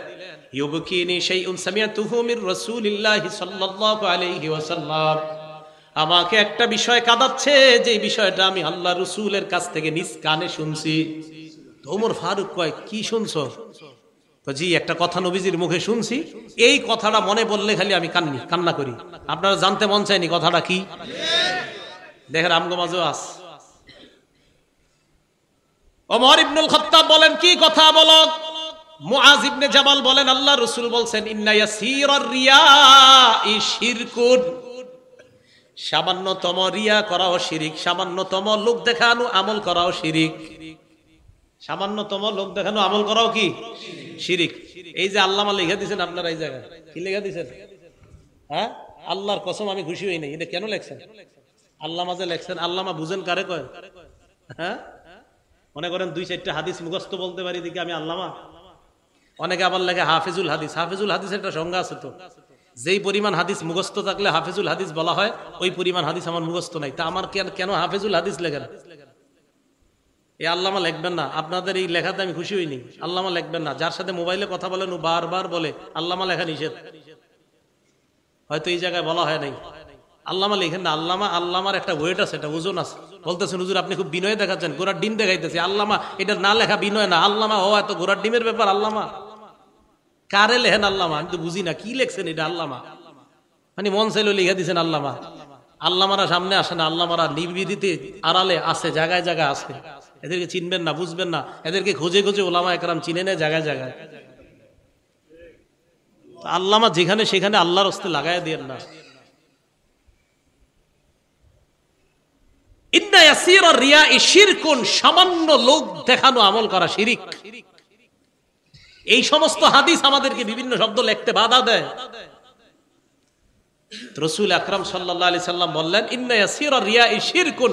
ইউবকিনি শাইউন সামিআতুহু মির রাসূলিল্লাহি সাল্লাল্লাহু আলাইহি ওয়াসাল্লাম, আমাকে একটা বিষয় কাঁদাচ্ছে, যে বিষয়টা আমি আল্লাহর রাসূলের কাছ থেকে নিজ কানে শুনছি। তো ওমর ফারুক কয় কি শুনছো? তো জি একটা কথা নবীজির মুখে শুনছি, এই কথাটা মনে বললে খালি আমি কান্না করি। আপনারা জানতে মন চায়নি কথাটা কি? দেখেন আমগো মাঝেও আছে। ওমর ইবনুল খাত্তাব বলেন কি কথা বলো? মুআজ ইবনে জাবাল বলেন আল্লাহ রাসূল বলছেন ইন্না ইয়াসীরার রিয়াই শিরকুন, সামান্যতম রিয়া করাও শিরিক, সামান্যতম লোক দেখানো আমল করাও শিরিক। সামান্যতম লোক দেখানো আমল করাও কি শিরিক। এই যে আল্লামা লিখে দিয়েছেন আপনারা, এই জায়গায় কি লিখে দিয়েছেন? হ্যাঁ, আল্লাহর কসম আমি খুশি হই নাই। এটা কেন লেখছেন? আল্লামা যে লেখছেন, আল্লামা বুঝেন কারে কয়? হ্যাঁ, মনে করেন 2-4টা হাদিস মুখস্থ বলতে পারি দিকে আমি আল্লামা। অনেকে আবার লেখে হাফিজুল হাদিস। হাফিজুল হাদিসের একটা সংজ্ঞা আছে তো, যেই পরিমাণ হাদিস মুখস্থ থাকলে হাফিজুল হাদিস বলা হয়, ওই পরিমাণ হাদিস আমার মুখস্থ নাই। তা আমার কেন হাফিজুল হাদিস লেখেন? এই আল্লামা লিখবেন না। আপনাদের এই লেখাতে আমি খুশি হইনি। আল্লামা লিখবেন না। যার সাথে মোবাইলে কথা বলেন ও বারবার বলে আল্লামা লেখা নিষেধ, হয়তো এই জায়গায় বলা হয় নাই। আল্লামা লিখেন না। আল্লামার একটা ওয়েট আছে, একটা ওজন আছে। বলতেছেন হুজুর আপনি খুব বিনয় দেখাচ্ছেন, ঘোড়ার ডিম দেখাইতেছে। আল্লামা এটা না লেখা বিনয় না। আল্লামা ও এত ঘোড়ার ডিমের ব্যাপার। আল্লামা কারে লেখেন? আল্লামা আমি তো বুঝি না কি লেখছেন এটা। আল্লামা মানে মন চাইলে লিখে দিচ্ছেন আল্লামা। আল্লামারা সামনে আসে না, আল্লামারা নির্বিধিতে আড়ালে আছে, জায়গায় জায়গায় আছে। এদেরকে চিনবেন না, বুঝবেন না। এদেরকে খুঁজে খুঁজে ওলামা একরাম চিনে নেয় জায়গায় জায়গায়। আল্লামা যেখানে সেখানে আল্লাহর হস্তে লাগাই দিয়েন না। ইন্না ইয়াসীরা রিয়াই শিরকুন, সামান্য লোক দেখানো আমল করা শিরিক। এই সমস্ত হাদিস আমাদেরকে বিভিন্ন শব্দ লিখতে বাধা দেয়। রাসূল আকরাম সাল্লাল্লাহু আলাইহি সাল্লাম বললেন ইন্না ইয়াসীরা রিয়াই শিরকুন,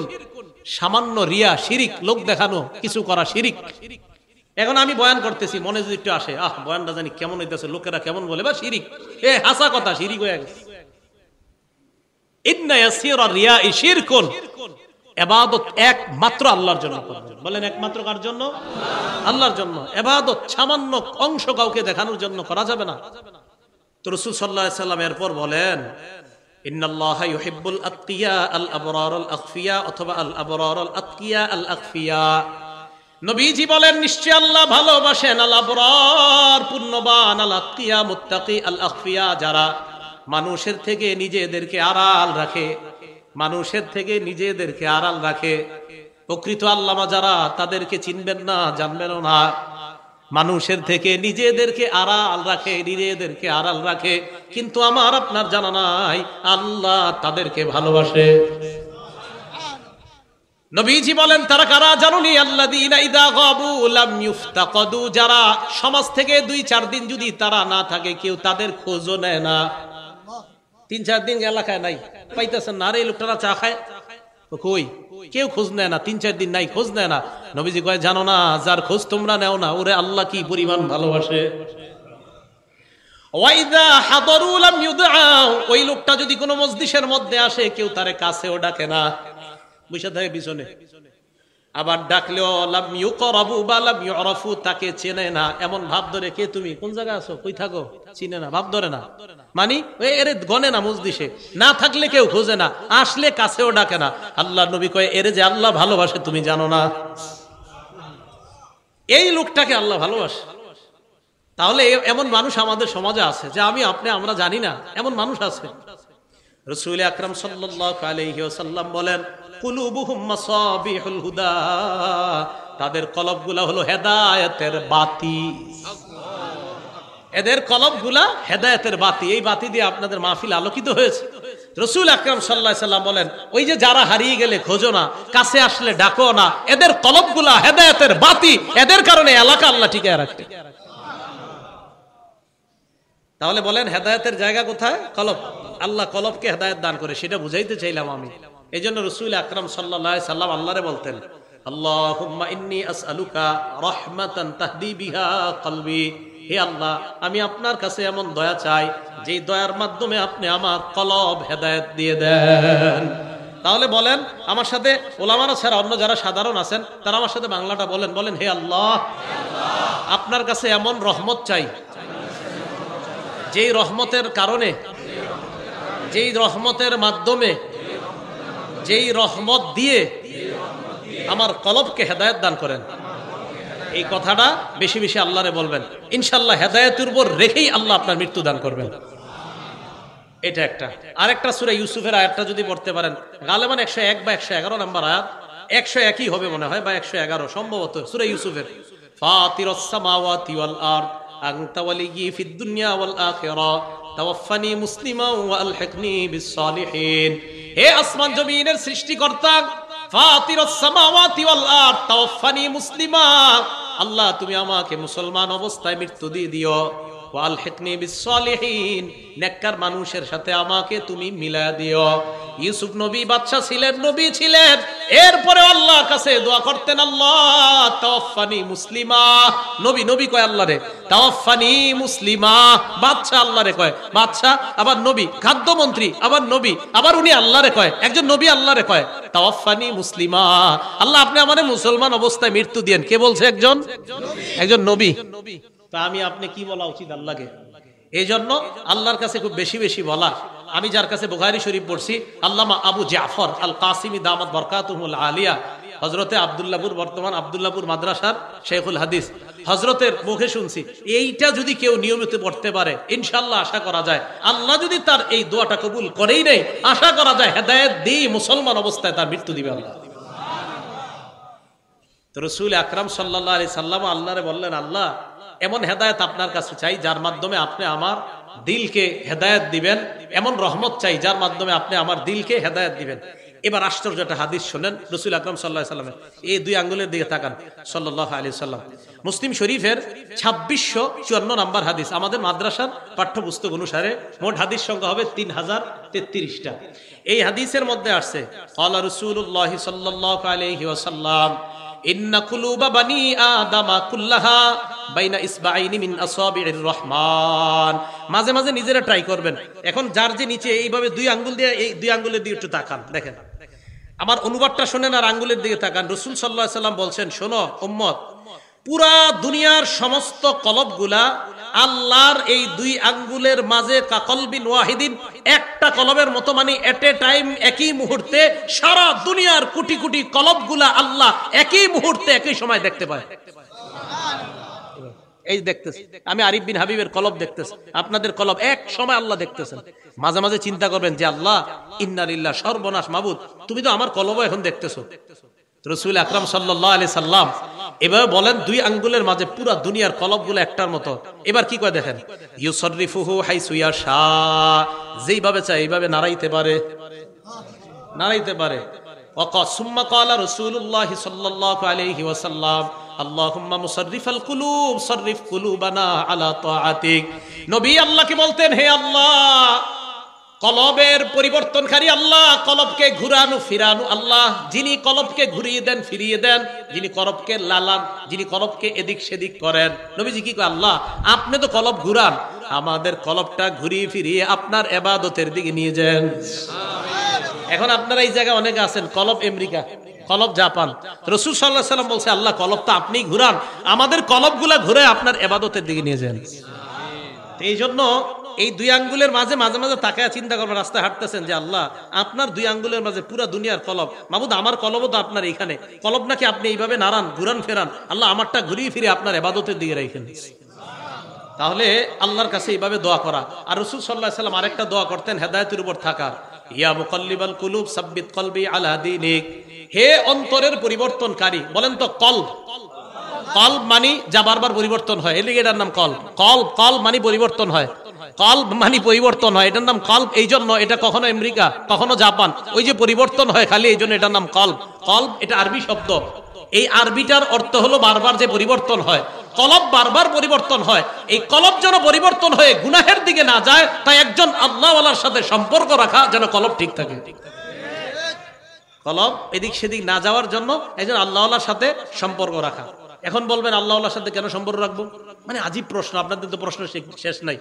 সামান্য রিয়া শিরিক, লোক দেখানো কিছু করা শিরিক। এখন আমি বয়ান করতেছি, মনে যদি একটু আসে বয়ানটা জানি কেমন হইতেছে, লোকেরা কেমন বলে, বা শিরিক, হাসা কথা, শিরিক হয়ে গেছে। ইন্না ইয়াসীরা রিয়াই শিরকুন, ইবাদত একমাত্র আল্লাহর জন্য করবেন। বলেন একমাত্র কার জন্য? আল্লাহর জন্য। ইবাদত সামান্য অংশ কাউকে দেখানোর জন্য করা যাবে না। তো রাসূল সাল্লাল্লাহু আলাইহি সাল্লাম এরপর বলেন ইন্নাল্লাহা ইউহিব্বুল আতকিয়া আল আবরার আল আখফিয়া, অথবা আল আবরার আল আতকিয়া আল আখফিয়া। নবীজি বলেন নিশ্চয় আল্লাহ ভালোবাসেন আল আবরার পুণ্যবান, আল আতকিয়া মুত্তাকি, আল আখফিয়া যারা মানুষের থেকে নিজেদেরকে আড়াল রাখে, মানুষের থেকে নিজেদেরকে আড়াল রাখে। প্রকৃত আল্লামা যারা, তাদেরকে চিনবেন না, জানবেন না। মানুষের থেকে নিজেদেরকে আড়াল রাখে, নিজেদেরকে আড়াল রাখে, কিন্তু আমার আপনার জানা নাই আল্লাহ তাদেরকে ভালোবাসে। নবীজি বলেন তারা কারা জানুনি? আল্লাযীনা ইযা গাবু লাম ইফতাকাদু, যারা সমাজ থেকে 2-4 দিন যদি তারা না থাকে, কেউ তাদের খোঁজও নেয় না। 3-4 দিন এলাকায় নাই, পাইতেছেন না, আরে এই লোকটা চা খায়, কই? কেউ খোঁজ নেয় না, 3-4 দিন নাই, খোঁজ নেয় না। নবীজি কয় জানো না, যার খোঁজ তোমরা নেও না, ওরে আল্লাহ কি পরিমাণ ভালোবাসে। ওয়াইদা হাদারু লাম ইউদআউ, ওই লোকটা যদি কোনো মজলিসের মধ্যে আসে, কেউ তারে কাছেও ডাকে না, বসে থাকে পিছনে। আবার ডাকলেও লাম ইউকরাবু বা লাম ইউরাফু, তাকে চেনে না এমন ভাব ধরে, কে তুমি, কোন জায়গায় আছো, কই থাকো, চিনে না, ভাব ধরে না, মানে এরে গনে না মজলিসে, না থাকলে কেউ খোঁজে না, আসলে কাছেও ডাকে না। আল্লাহ নবী কয়, এরে যে আল্লাহ ভালোবাসে তুমি জানো না? এই লোকটাকে আল্লাহ ভালোবাসে। তাহলে এমন মানুষ আমাদের সমাজে আছে যে আমি আপনি আমরা জানি না, এমন মানুষ আছে। রাসূল আকরাম সাল্লাল্লাহু আলাইহি ওয়াসাল্লাম বলেন, কুলুবুহুম মাসাবিহুল হুদা, তাদের কলবগুলা হলো হেদায়েতের বাতি। এদের কলবগুলা হেদায়েতের বাতি, এই বাতি দিয়ে আপনাদের মাহফিল আলোকিত হয়েছে। রাসূল আকরাম সাল্লাল্লাহু আলাইহি ওয়াসাল্লাম বলেন, ওই যে যারা হারিয়ে গেলে খোঁজো না, কাছে আসলে ডাকো না, এদের কলবগুলা হেদায়েতের বাতি, এদের কারণে এলাকা আল্লাহ টিকায় রাখে। তাহলে বলেন হেদায়েতের জায়গা কোথায়? কলব। আল্লাহ কলবকে হেদায়েত দান করে, সেটা বুঝাইতে চাইলাম আমি। এই জন্য রাসূল আকরাম সাল্লাল্লাহু আলাইহি সাল্লাম আল্লাহরে বলতেন, আল্লাহুম্মা ইন্নী আসআলুকা রাহমাতান তাহদি বিহা কলবি, হে আল্লাহ আমি আপনার কাছে এমন দয়া চাই যেই দয়ার মাধ্যমে আপনি আমার কলব হেদায়েত দিয়ে দেন। তাহলে বলেন আমার সাথে, ওলামারা ছাড়া অন্য যারা সাধারণ আছেন তারা আমার সাথে বাংলাটা বলেন, বলেন হে আল্লাহ আপনার কাছে এমন রহমত চাই যেই রহমতের কারণে, যেই রহমতের মাধ্যমে, যেই রহমত দিয়ে আমার কলবকে হেদায়েত দান করেন। এই কথাটা বেশি বেশি আল্লাহরে বলবেন, ইনশাআল্লাহ হেদায়েতের উপর রেখেই আল্লাহ আপনার মৃত্যু দান করবেন। এটা একটা। আরেকটা সূরা ইউসুফের আয়াতটা যদি পড়তে পারেন, গালেবান 101 বা 111 নম্বর আয়াত, 101ই হবে মনে হয় বা 111 সম্ভবত, সূরা ইউসুফের। ফাতিরাস সামাওয়াতি ওয়াল আরদ আনতা ওয়ালিয়্যি ফিদ দুনিয়া ওয়াল আখিরাহ তাওয়াফফানি মুসলিমান ওয়া আলহিকনি বিস সালিহিন। হে আসমান জমিনের সৃষ্টিকর্তা, ফাতিরাস সামাওয়াতি ওয়াল আরদ তাওয়াফফানি মুসলিমা, আল্লাহ তুমি আমাকে মুসলমান অবস্থায় মৃত্যু দিয়ে দিও, ওয়া আলহিকনি বিস সালিহিন, নেককার মানুষের সাথে আমাকে তুমি মিলা দিও। ইউসুফ নবী বাদশা ছিলেন, নবী ছিলেন, এরপরে আল্লাহর কাছে দোয়া করতেন, আল্লাহ তাওয়াফফানি মুসলিমা। নবী নবী কয় আল্লাহরে তাওয়াফফানি মুসলিমা, বাদশা আল্লাহরে কয়, বাদশা আবার নবী, খাদ্যমন্ত্রী আবার নবী, আবার উনি আল্লাহরে কয়, একজন নবী আল্লাহরে কয় তাওয়াফফানি মুসলিমা, আল্লাহ আপনি আমারে মুসলমান অবস্থায় মৃত্যু দেন। কে বলছে? একজন নবী। তা আমি আপনি কি বলা উচিত আল্লাহকে? এই জন্য আল্লাহর কাছে খুব বেশি বেশি বলা। আমি যার কাছে বুখারী শরীফ পড়ছি, আল্লামা আবু জাফর আল কাসিমি দামাত বরকাতুহুল আলিয়া, হযরতে আব্দুল্লাহপুর, বর্তমান আব্দুল্লাহপুর মাদ্রাসার শেখুল হাদিস, হযরতের মুখে শুনছি, এইটা যদি কেউ নিয়মিত পড়তে পারে ইনশাআল্লাহ আশা করা যায় আল্লাহ যদি তার এই দোয়াটা কবুল করেই নেই, আশা করা যায় হেদায়েত দিয়ে মুসলমান অবস্থায় তার মৃত্যু দিবে আল্লাহ। তো রাসূল আকরাম সাল্লাল্লাহু আলাইহি সাল্লাম আল্লাহরে বললেন, আল্লাহ এমন হেদায়েত আপনার কাছে চাই যার মাধ্যমে আপনি আমার দিলকে হেদায়েত দিবেন, এমন রহমত চাই যার মাধ্যমে আপনি আমার দিলকে হেদায়েত দিবেন। এবার আশ্চর্য একটা হাদিস শোনেন রাসূল আকরাম সাল্লাল্লাহু আলাইহি সাল্লামের, এই দুই আঙ্গুলের দিকে তাকান, সাল্লাল্লাহু আলাইহি সাল্লাম। মুসলিম শরীফের 2654 নম্বর হাদিস, আমাদের মাদ্রাসার পাঠ্যপুস্তক অনুসারে মোট হাদিস সংখ্যা হবে 3033টা। এই হাদিসের মধ্যে আসছে, ক্বালা রাসূলুল্লাহ সাল্লাল্লাহু আলাইহি ওয়াসাল্লাম, ইন্না কুলুবা বানি আদামা কুল্লাহা বাইনা ইসবাইনি মিন আসাবির রহমান। মাঝে মাঝে নিজেরা ট্রাই করবেন। এখন যার যে নিচে এইভাবে দুই আঙ্গুল দিয়ে, এই দুই আঙ্গুলের দিকে একটু তাকান, দেখেন আমার অনুবাদটা শোনেন আর আঙ্গুলের দিকে তাকান। রাসূল সাল্লাল্লাহু আলাইহি সাল্লাম বলছেন, শোনো উম্মত, পুরা দুনিয়ার সমস্ত কলবগুলা আল্লাহর এই দুই আঙ্গুলের মাঝে কাকলবিন ওয়াহিদিন, একটা কলবের মতো, মানে এট এ টাইম একই মুহূর্তে সারা দুনিয়ার কোটি কোটি কলবগুলা আল্লাহ একই মুহূর্তে একই সময় দেখতে পায়। এই দেখতেছি আমি আরিফ বিন হাবিবের কলব দেখতেছি, আপনাদের কলব এক সময় আল্লাহ দেখতেছেন। মাঝে মাঝে চিন্তা করবেন যে আল্লাহ ইন্না লিল্লাহ, সর্বনাশ মাবুদ, তুমি তো আমার কলব এখন দেখতেছো। রাসূল আকরাম সাল্লাল্লাহু আলাইহি সাল্লাম এভাবে বলেন, দুই আঙ্গুলের মাঝে পুরা দুনিয়ার কলবগুলো একটার মতো। এবার কি কয় দেখেন, ইউসাররিফুহু হাইসু ইয়াশা, যেইভাবে চায় এইভাবে নাড়াইতে পারে, নাড়াইতে পারে। সুম্মা ক্বালা রাসূলুল্লাহ সাল্লাল্লাহু আলাইহি ওয়াসাল্লাম, আল্লাহুম্মা মুসাররিফাল কুলুব সাররিফ কুলুবানা আলা তাআতিক। নবী আল্লাহকে বলতেন, হে আল্লাহ কলবের পরিবর্তনকারী আল্লাহ, কলবকে ঘুরানো ফিরানো আল্লাহ, যিনি কলবকে ঘুরিয়ে দেন ফিরিয়ে দেন, যিনি কলবকে লালান, যিনি কলবকে এদিক সেদিক করেন। নবীজি কি কয়, আল্লাহ আপনি তো কলব ঘুরান, আমাদের কলবটা ঘুরিয়ে ফিরিয়ে আপনার ইবাদতের দিকে নিয়ে যান। এখন আপনারা এই জায়গায় অনেকে আছেন, কলব আমেরিকা, কলব জাপান। রাসূল সাল্লাল্লাহু আলাইহি ওয়াসাল্লাম বলছে আল্লাহ কলবটা আপনিই ঘুরান, আমাদের কলবগুলা ঘুরে আপনার ইবাদতের দিকে নিয়ে যান। এই জন্য এই দুই আঙ্গুলের মাঝে মাঝে মাঝে তাকায় চিন্তা করবেন, রাস্তায় হাঁটতেছেন যে আল্লাহ আপনার দুই আঙ্গুলের মাঝে পুরা দুনিয়ার কলব, মাবুদ আমার কলবও তো আপনার এইখানে, কলব নাকি আপনি এইভাবে নাড়ান ঘুরান ফেরান, আল্লাহ আমারটা ঘুরিয়ে ফিরে আপনার ইবাদতের দিকে রাখেন। তাহলে আল্লাহর কাছে এইভাবে দোয়া করা। আর রাসূল সাল্লাল্লাহু আলাইহি ওয়াসাল্লাম আরেকটা দোয়া করতেন হেদায়েতের উপর থাকা, ইয়া মুকাল্লিবাল কুলুব সাব্বিত কলবি আলা দীনিক, হে অন্তরের পরিবর্তনকারী। বলেন তো কলব, কলব মানে যা বারবার পরিবর্তন হয়, এর এটার নাম কলব। কলব, কলব মানে পরিবর্তন হয়, কলব মানে পরিবর্তন হয়, এটার নাম কলব। এই জন্য এটা কখনো আমেরিকা কখনো জাপান, ওই যে পরিবর্তন হয় খালি, এই জন্য এটার নাম কলব। কলব এটা আরবি শব্দ, এই আরবিটার অর্থ হলো বারবার যে পরিবর্তন হয়, কলব বারবার পরিবর্তন হয়। এই কলব যেন পরিবর্তন হয়ে গুনাহের দিকে না যায়, তাই একজন আল্লাহওয়ালার সাথে সম্পর্ক রাখা যেন কলব ঠিক থাকে। কলব এদিক সেদিক না যাওয়ার জন্য একজন আল্লাহওয়ালার সাথে সম্পর্ক রাখা। এখন বলবেন আল্লাহওয়ালার সাথে কেন সম্পর্ক রাখবো? মানে আজীব প্রশ্ন, আপনাদের তো প্রশ্ন শেষ নাই।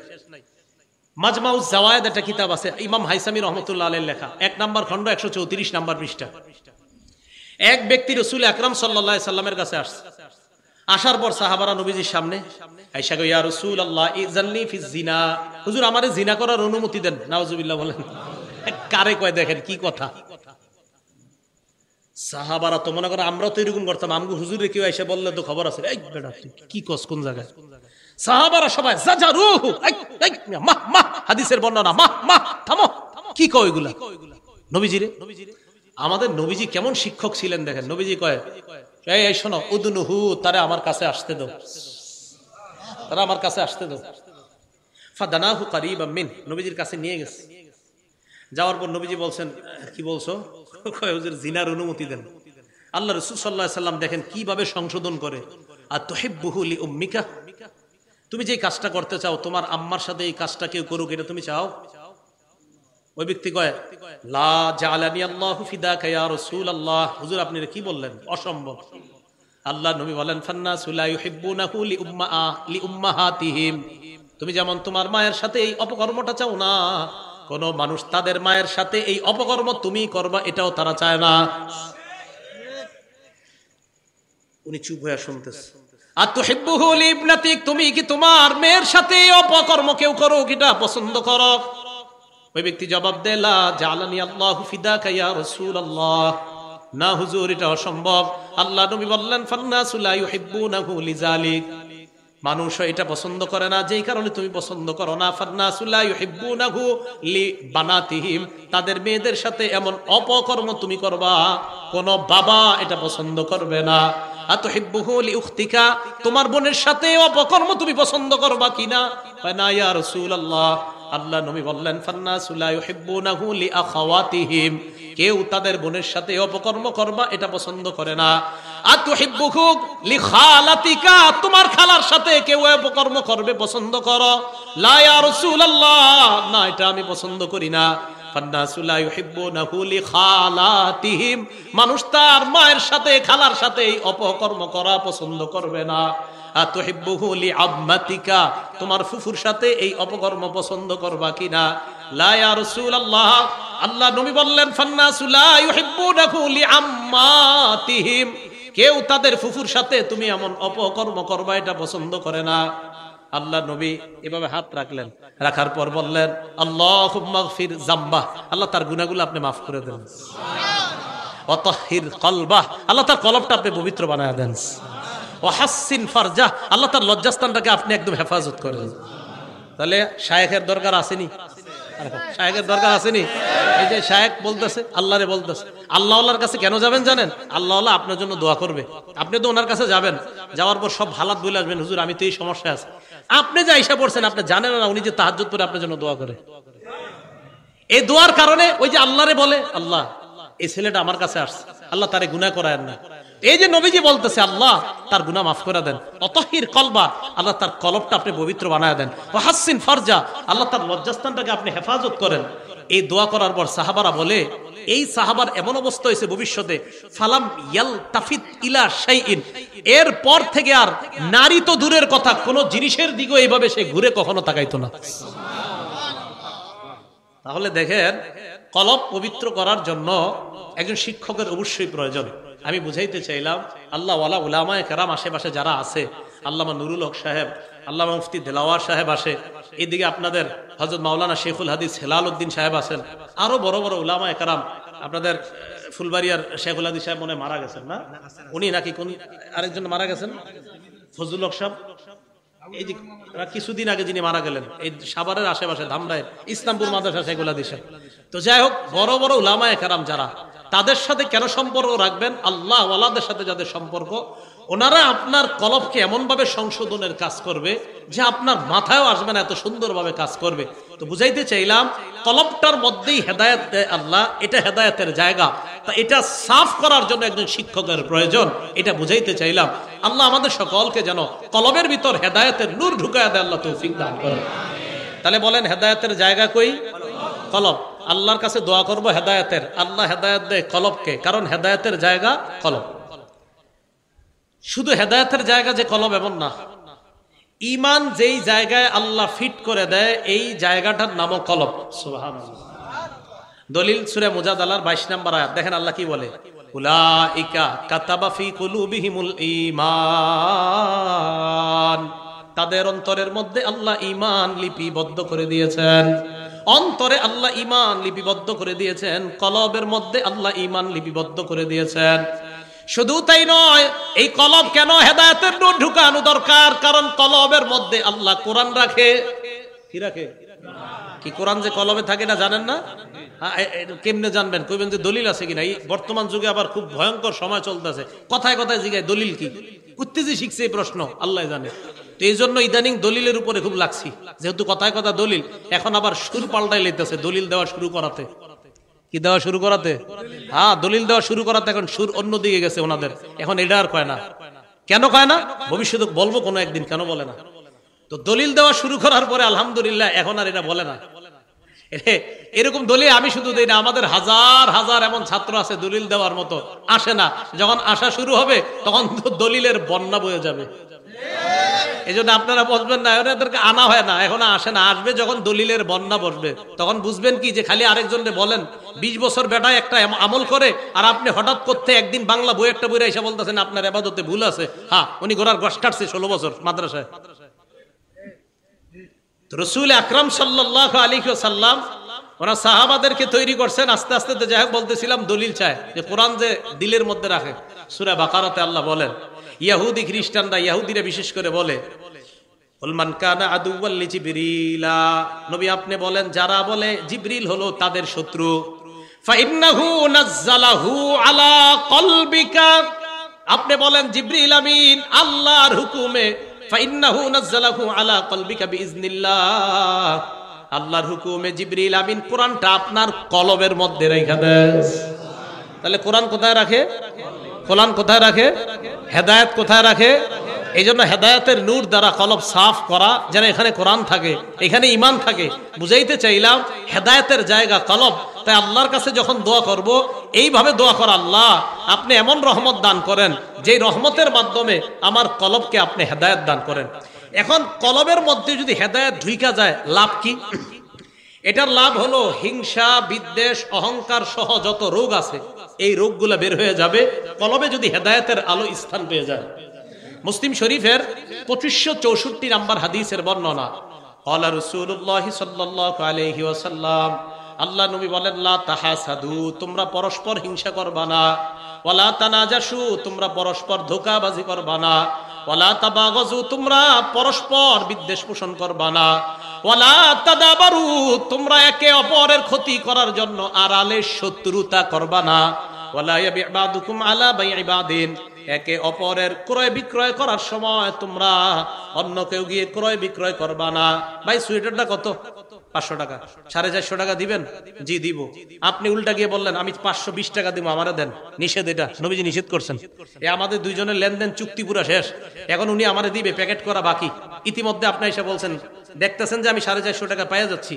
মাজমাউজ জাওয়ায়েদ একটা কিতাব আছে ইমাম হাইসামি রহমতুল্লাহ আলাইহির লেখা, 1 নম্বর খণ্ড 134 নম্বর পৃষ্ঠা। এক ব্যক্তি রাসূল আকরাম সাল্লাল্লাহু আলাইহি সাল্লামের কাছে আসছে। আসার পর সাহাবারা নবীজির সামনে আয়েশা কই, ইয়া রাসূলুল্লাহ ইযাননি ফিজ জিনা, হুজুর আমারে জিনা করার অনুমতি দেন। নাউজুবিল্লাহ বলেন, কারে কয় দেখেন কি কথা। সাহাবারা তো মনে করে আমরাও তো এরকম করতাম, আমগো হুজুরে কেউ এসে বললে তো খবর আছে, এই বেটা তুই কি কস কোন জায়গায়। সাহাবারা সবাই জাজারুহু, এই মাহ মাহ, হাদিসের বর্ণনা, মাহ মাহ, থামো, কি কয় এগুলা নবীজিরে? আমাদের নবীজি কেমন শিক্ষক ছিলেন দেখেন। নবীজি কয়, এই শোনো, উদনুহু, তারা আমার কাছে আসতে দাও, তারা আমার কাছে আসতে দাও। ফাদানাহু কারীবাম মিন, নবীজির কাছে নিয়ে গেছে। যাওয়ার পর নবীজি বলছেন, কি বলছো? কয় হুজুর জিনার অনুমতি দেন। আল্লাহ রাসূল সাল্লাল্লাহু আলাইহি সাল্লাম দেখেন কিভাবে সংশোধন করে। আর তুহিব্বুহু লিউম্মিকা, তুমি যে কাজটা করতে চাও তোমার আম্মার সাথে এই কাজটা কেউ করুক, এটা তুমি চাও? ওই ব্যক্তি কয়, লা জাআলানি আল্লাহু ফিদাকা ইয়া রাসূলুল্লাহ, হুজুর আপনি কি বললেন, অসম্ভব। আল্লাহ নবী বলেন, ফান্নাসু লা ইউহিব্বুনাহু লিউম্মাহাতিহিম, তুমি যেমন তোমার মায়ের সাথে এই অপকর্মটা চাও না, কোন মানুষ তাদের মায়ের সাথে এই অপকর্ম তুমি করবা এটাও তারা চায় না। উনি চুপ হয়ে শুনতেছে। আর তুহিব্বুহু লিইবনাতিক, তুমি কি তোমার মেয়ের সাথে অপকর্ম কেউ করো এটা পছন্দ করো? ওই ব্যক্তি জবাব দেয়, লা জাআলানি আল্লাহু ফিদাকা ইয়া রাসূলুল্লাহ, না হুজুর এটা অসম্ভব। আল্লাহ নবী বললেন, ফান্নাসু লা ইউহিব্বুনাহু লিযালিক, মানুষ এটা পছন্দ করে না যেই কারণে তুমি পছন্দ করো না। ফান্নাসু লা ইউহিব্বুনাহু লিবানাতিহিম, তাদের মেয়েদের সাথে এমন অপকর্ম তুমি করবা কোন বাবা এটা পছন্দ করবে না। আতুহিব্বুহু লিউখতিকা, তোমার বোনের সাথে অপকর্ম তুমি পছন্দ করবা কিনা? না ইয়া রাসূলুল্লাহ। আল্লাহ নবী বললেন, ফান্নাসু লা ইউহিব্বুনাহু লিআখাওয়াতিহিম, কেউ তাদের বোনের সাথে অপকর্ম করবা এটা পছন্দ করে না। আতুহিব্বুহু লিখালাতিকা, তোমার খালার সাথে কেউ অপকর্ম করবে পছন্দ করো? লা ইয়া রাসূলুল্লাহ, না এটা আমি পছন্দ করি না। ফান্নাসু লা ইউহিব্বুনাহু লিখালাতিহিম, মানুষ তার মায়ের সাথে খালার সাথে এই অপকর্ম করা পছন্দ করবে না। আতুহিব্বুহু লিআম্মাতিকা, তোমার ফুফুর সাথে এই অপকর্ম পছন্দ করবা কিনা? লা ইয়া রাসূলুল্লাহ। আল্লাহ নবী বললেন, ফান্নাসু লা ইউহিব্বুনাহু লিআম্মাতিহিম, কেউ তাদের ফুফুর সাথে তুমি এমন অপকর্ম করবা এটা পছন্দ করে না। আল্লাহ নবী এভাবে হাত রাখলেন, রাখার পর বললেন, আল্লাহুম্মা গফির যামবাহ, আল্লাহ তার গুনাহগুলো আপনি মাফ করে দেন। ওয়া তাহহির কলবাহ, আল্লাহ তার কলবটা আপনি পবিত্র বানায় দেন। ওয়া হাসসিন ফারজাহ, আল্লাহ তার লজ্জাস্থানটাকে আপনি একদম হেফাজত করেন। তাহলে শায়েখের দরকার আসেনি? শায়েখের দরকার আসেনি? এই যে শায়েখ বলতেছে, আল্লাহরে বলতেছে। আল্লাহর কাছে কেন যাবেন জানেন? আল্লাহ আপনার জন্য দোয়া করবে। আপনি তো ওনার কাছে যাবেন, যাওয়ার পর সব হালাত বলে আসবেন, হুজুর আমি তো এই সমস্যায় আছি। আপনি যা ইসা পড়ছেন আপনি জানেন না উনি যে তাহাজ্জুদ পড়ে আপনার জন্য দোয়া করে। এই দোয়ার কারণে ওই যে আল্লাহরে বলে, আল্লাহ এই ছেলেটা আমার কাছে আসছে, আল্লাহ তারে গুনাহ করায়েন না। এই যে নবীজি বলতেছে, আল্লাহ তার গুনাহ মাফ করে দেন। অতহির কলবা, আল্লাহ তার কলবটা আপনি পবিত্র বানায় দেন। ওয়া হাসসিন ফারজা, আল্লাহ তার লজ্জাস্থানটাকে আপনি হেফাজত করেন। এই দোয়া করার পর সাহাবারা বলে, এই সাহাবার এমন অবস্থা হয়েছে ভবিষ্যতে, ফালাম ইয়ালতাফিত ইলা শাইইন, এর পর থেকে আর নারী তো দূরের কথা, কোন জিনিসের দিকে এইভাবে সে ঘুরে কখনো তাকাইতো না। তাহলে দেখেন, কলব পবিত্র করার জন্য একজন শিক্ষকের অবশ্যই প্রয়োজন। আমি বুঝাইতে চাইলাম আল্লাহ ওয়ালা উলামায়ে কেরাম আশেপাশে যারা আছে, আল্লামা নুরুল হক সাহেব, আল্লামা মুফতি দেলাওয়ার সাহেব আসে, এদিকে আপনাদের হযরত মাওলানা শেখুল হাদিস হেলাল উদ্দিন সাহেব আছেন, আরো বড় বড় উলামায়ে কেরাম, আপনাদের ফুলবাড়িয়ার শেখুল হাদিস সাহেব মনে মারা গেছেন না, উনি নাকি কোন আরেকজন মারা গেছেন ফজলুল হক সাহেব, এই যে কিছুদিন আগে যিনি মারা গেলেন এই সাভারের আশেপাশে ধামরায় ইসলামপুর মাদ্রাসা শেখুল হাদিস সাহেব। তো যাই হোক, বড় বড় উলামায়ে কেরাম যারা, তাদের সাথে কেন সম্পর্ক রাখবেন? আল্লাহ ওয়ালাদের সাথে যাদের সম্পর্ক, ওনারা আপনার কলবকে এমন ভাবে সংশোধনের কাজ করবে যে আপনার মাথায়ও আসবে না, এত সুন্দরভাবে কাজ করবে। তো বুঝাইতে চাইলাম কলবটার মধ্যেই হেদায়েত দেয় আল্লাহ, এটা হেদায়েতের জায়গা, তা এটা সাফ করার জন্য একজন শিক্ষকের প্রয়োজন, এটা বুঝাইতে চাইলাম। আল্লাহ আমাদের সকলকে যেন কলবের ভিতর হেদায়েতের নূর ঢুকায় দেয়, আল্লাহ তৌফিক দান করেন। তাহলে বলেন হেদায়েতের জায়গা কই? কলব। আল্লাহর কাছে দোয়া করব হেদায়েতের, আল্লাহ হেদায়েত দেয় কলবকে, কারণ হেদায়েতের জায়গা কলব। শুধু হেদায়েতের জায়গা যে কলব এমন না, ঈমান যেই জায়গায় আল্লাহ ফিট করে দেয় এই জায়গাটার নামও কলব। সুবহানাল্লাহ। দলিল সূরা মুজাদালার 22 নম্বর আয়াত, দেখেন আল্লাহ কি বলে, উলাইকা কাতাবা ফি কুলুবিহিমুল ঈমান, তাদের অন্তরের মধ্যে আল্লাহ ঈমান লিপিবদ্ধ করে দিয়েছেন। অন্তরে আল্লাহ ঈমান লিপিবদ্ধ করে দিয়েছেন, কলবের মধ্যে আল্লাহ ঈমান লিপিবদ্ধ করে দিয়েছেন। শুধু তাই নয়, এই কলব কেন হেদায়েতের নূর ঢুকানো দরকার? কারণ কলবের মধ্যে আল্লাহ কোরআন রাখে। কি রাখে? কি কোরআন যে কলবে থাকে না জানেন না? কেমনে জানবেন? কইবেন যে দলিল আছে কিনা। এই বর্তমান যুগে আবার খুব ভয়ঙ্কর সময় চলতেছে, কথায় কথায় জিগায় দলিল কি, উত্তেজি শিখছে এই প্রশ্ন আল্লাহ জানে। তো এই জন্য ইদানিং দলিলের উপরে খুব লাগছি, যেহেতু কথায় কথা দলিল, এখন আবার সুর পাল্টাই লইতেছে দলিল দেওয়া শুরু করাতে। কি দেওয়া শুরু করাতে? হ্যাঁ, দলিল দেওয়া শুরু করাতে এখন সুর অন্যদিকে গেছে ওনাদের, এখন এটা আর কয় না। কেন কয় না ভবিষ্যতে বলবো কোনো একদিন, কেন বলে না। তো দলিল দেওয়া শুরু করার পরে আলহামদুলিল্লাহ এখন আর এটা বলে না। এরকম দলিল আমি শুধু দেই না, আমাদের হাজার হাজার এমন ছাত্র আছে দলিল দেওয়ার মতো, আসে না। যখন আসা শুরু হবে তখন তো দলিলের বন্যা বয়ে যাবে। এই জন্য আপনারা বুঝবেন না, এদেরকে আনা হয় না, এখন আসে না। আসবে যখন দলিলের বন্যা বসবে, তখন বুঝবেন কি যে খালি আরেকজনকে বলেন 20 বছর বেটায় একটা আমল করে, আর আপনি হঠাৎ করতে একদিন বাংলা বই একটা বইরা এসে বলতেছেন আপনার ইবাদতে ভুল আছে। হ্যাঁ, উনি গোড়ার গস কাটছে 16 বছর মাদ্রাসায়। রাসূল আকরাম সাল্লাল্লাহু আলাইহি ওয়াসাল্লাম ওরা সাহাবাদেরকে তৈরি করছেন। আস্তে আস্তে যাই হোক বলতেছিলাম, দলিল চায় যে কোরআন যে দিলের মধ্যে রাখে। সূরা বাকারাতে আল্লাহ বলেন, ইহুদি খ্রিস্টানরা, ইহুদিরা বিশেষ করে বলে, মান কানা আদুওয়াল লিজিবরিলা, নবী আপনি বলেন যারা বলে জিবরিল হলো তাদের শত্রু, ফাইন্নাহু নাযালাহু আলা কলবিকা, আপনি বলেন জিবরিল আমিন আল্লাহর হুকুমে, ফাইন্নাহু নাযালাহু আলা কলবিকা বিইজনিল্লাহ, আল্লাহর হুকুমে জিবরিল আমিন কোরআনটা আপনার কলবের মধ্যে রেখে দেন। তাহলে কোরআন কোথায় রাখে? কোরআন কোথায় রাখে? হেদায়েত কোথায় রাখে? এই জন্য হেদায়েতের নূর দ্বারা কলব সাফ করা, যেন এখানে কোরআন থাকে, এখানে ঈমান থাকে। বুঝাইতে চাইলাম হেদায়েতের জায়গা কলব। তাই আল্লাহর কাছে যখন দোয়া করব, এইভাবে দোয়া করা, আল্লাহ আপনি এমন রহমত দান করেন যেই রহমতের মাধ্যমে আমার কলবকে আপনি হেদায়েত দান করেন। এখন কলবের মধ্যে যদি হেদায়েত ঢুইকা যায়, লাভ কি? এটার লাভ হলো হিংসা, বিদ্বেষ, অহংকার সহ যত রোগ আছে এই রোগগুলা বের হয়ে যাবে কলবে যদি হেদায়েতের আলো স্থান পেয়ে যায়। মুসলিম শরীফের 2564 নম্বর হাদিসের বর্ণনা, ক্বালা রাসূলুল্লাহ সাল্লাল্লাহু আলাইহি ওয়াসাল্লাম, আল্লাহ নবী বলেন, লা তাহাসাদু, তোমরা পরস্পর হিংসা করবা না, ওয়ালা তানাজাসু, তোমরা পরস্পর ধোঁকাবাজি করবা না, ওয়ালা তাবাগাজু, তোমরা পরস্পর বিদ্বেষ পোষণ করবা না, ওয়ালা তাদাবারু, তোমরা একে অপরের ক্ষতি করার জন্য আড়ালে শত্রুতা করবা না, ওয়ালা ইয়াবি বাদুকুম আলা বাই'i বাদিন, একে অপরের ক্রয় বিক্রয় করার সময় তোমরা অন্য কেউ গিয়ে ক্রয় বিক্রয় করবা না। ভাই সোয়েটারটা কত? 500 টাকা। 450 টাকা দিবেন? জি দিব। আপনি উল্টা গিয়ে বললেন আমি 520 টাকা দিব, আমারে দেন। নিষেধ, এটা নবীজি নিষেধ করছেন। আমাদের দুইজনের লেনদেন চুক্তি পুরা শেষ, এখন উনি আমারে দিবে, প্যাকেট করা বাকি। ইতিমধ্যে আপনি এসে বলছেন, দেখতেছেন যে আমি 450 টাকা পাইয়া যাচ্ছি,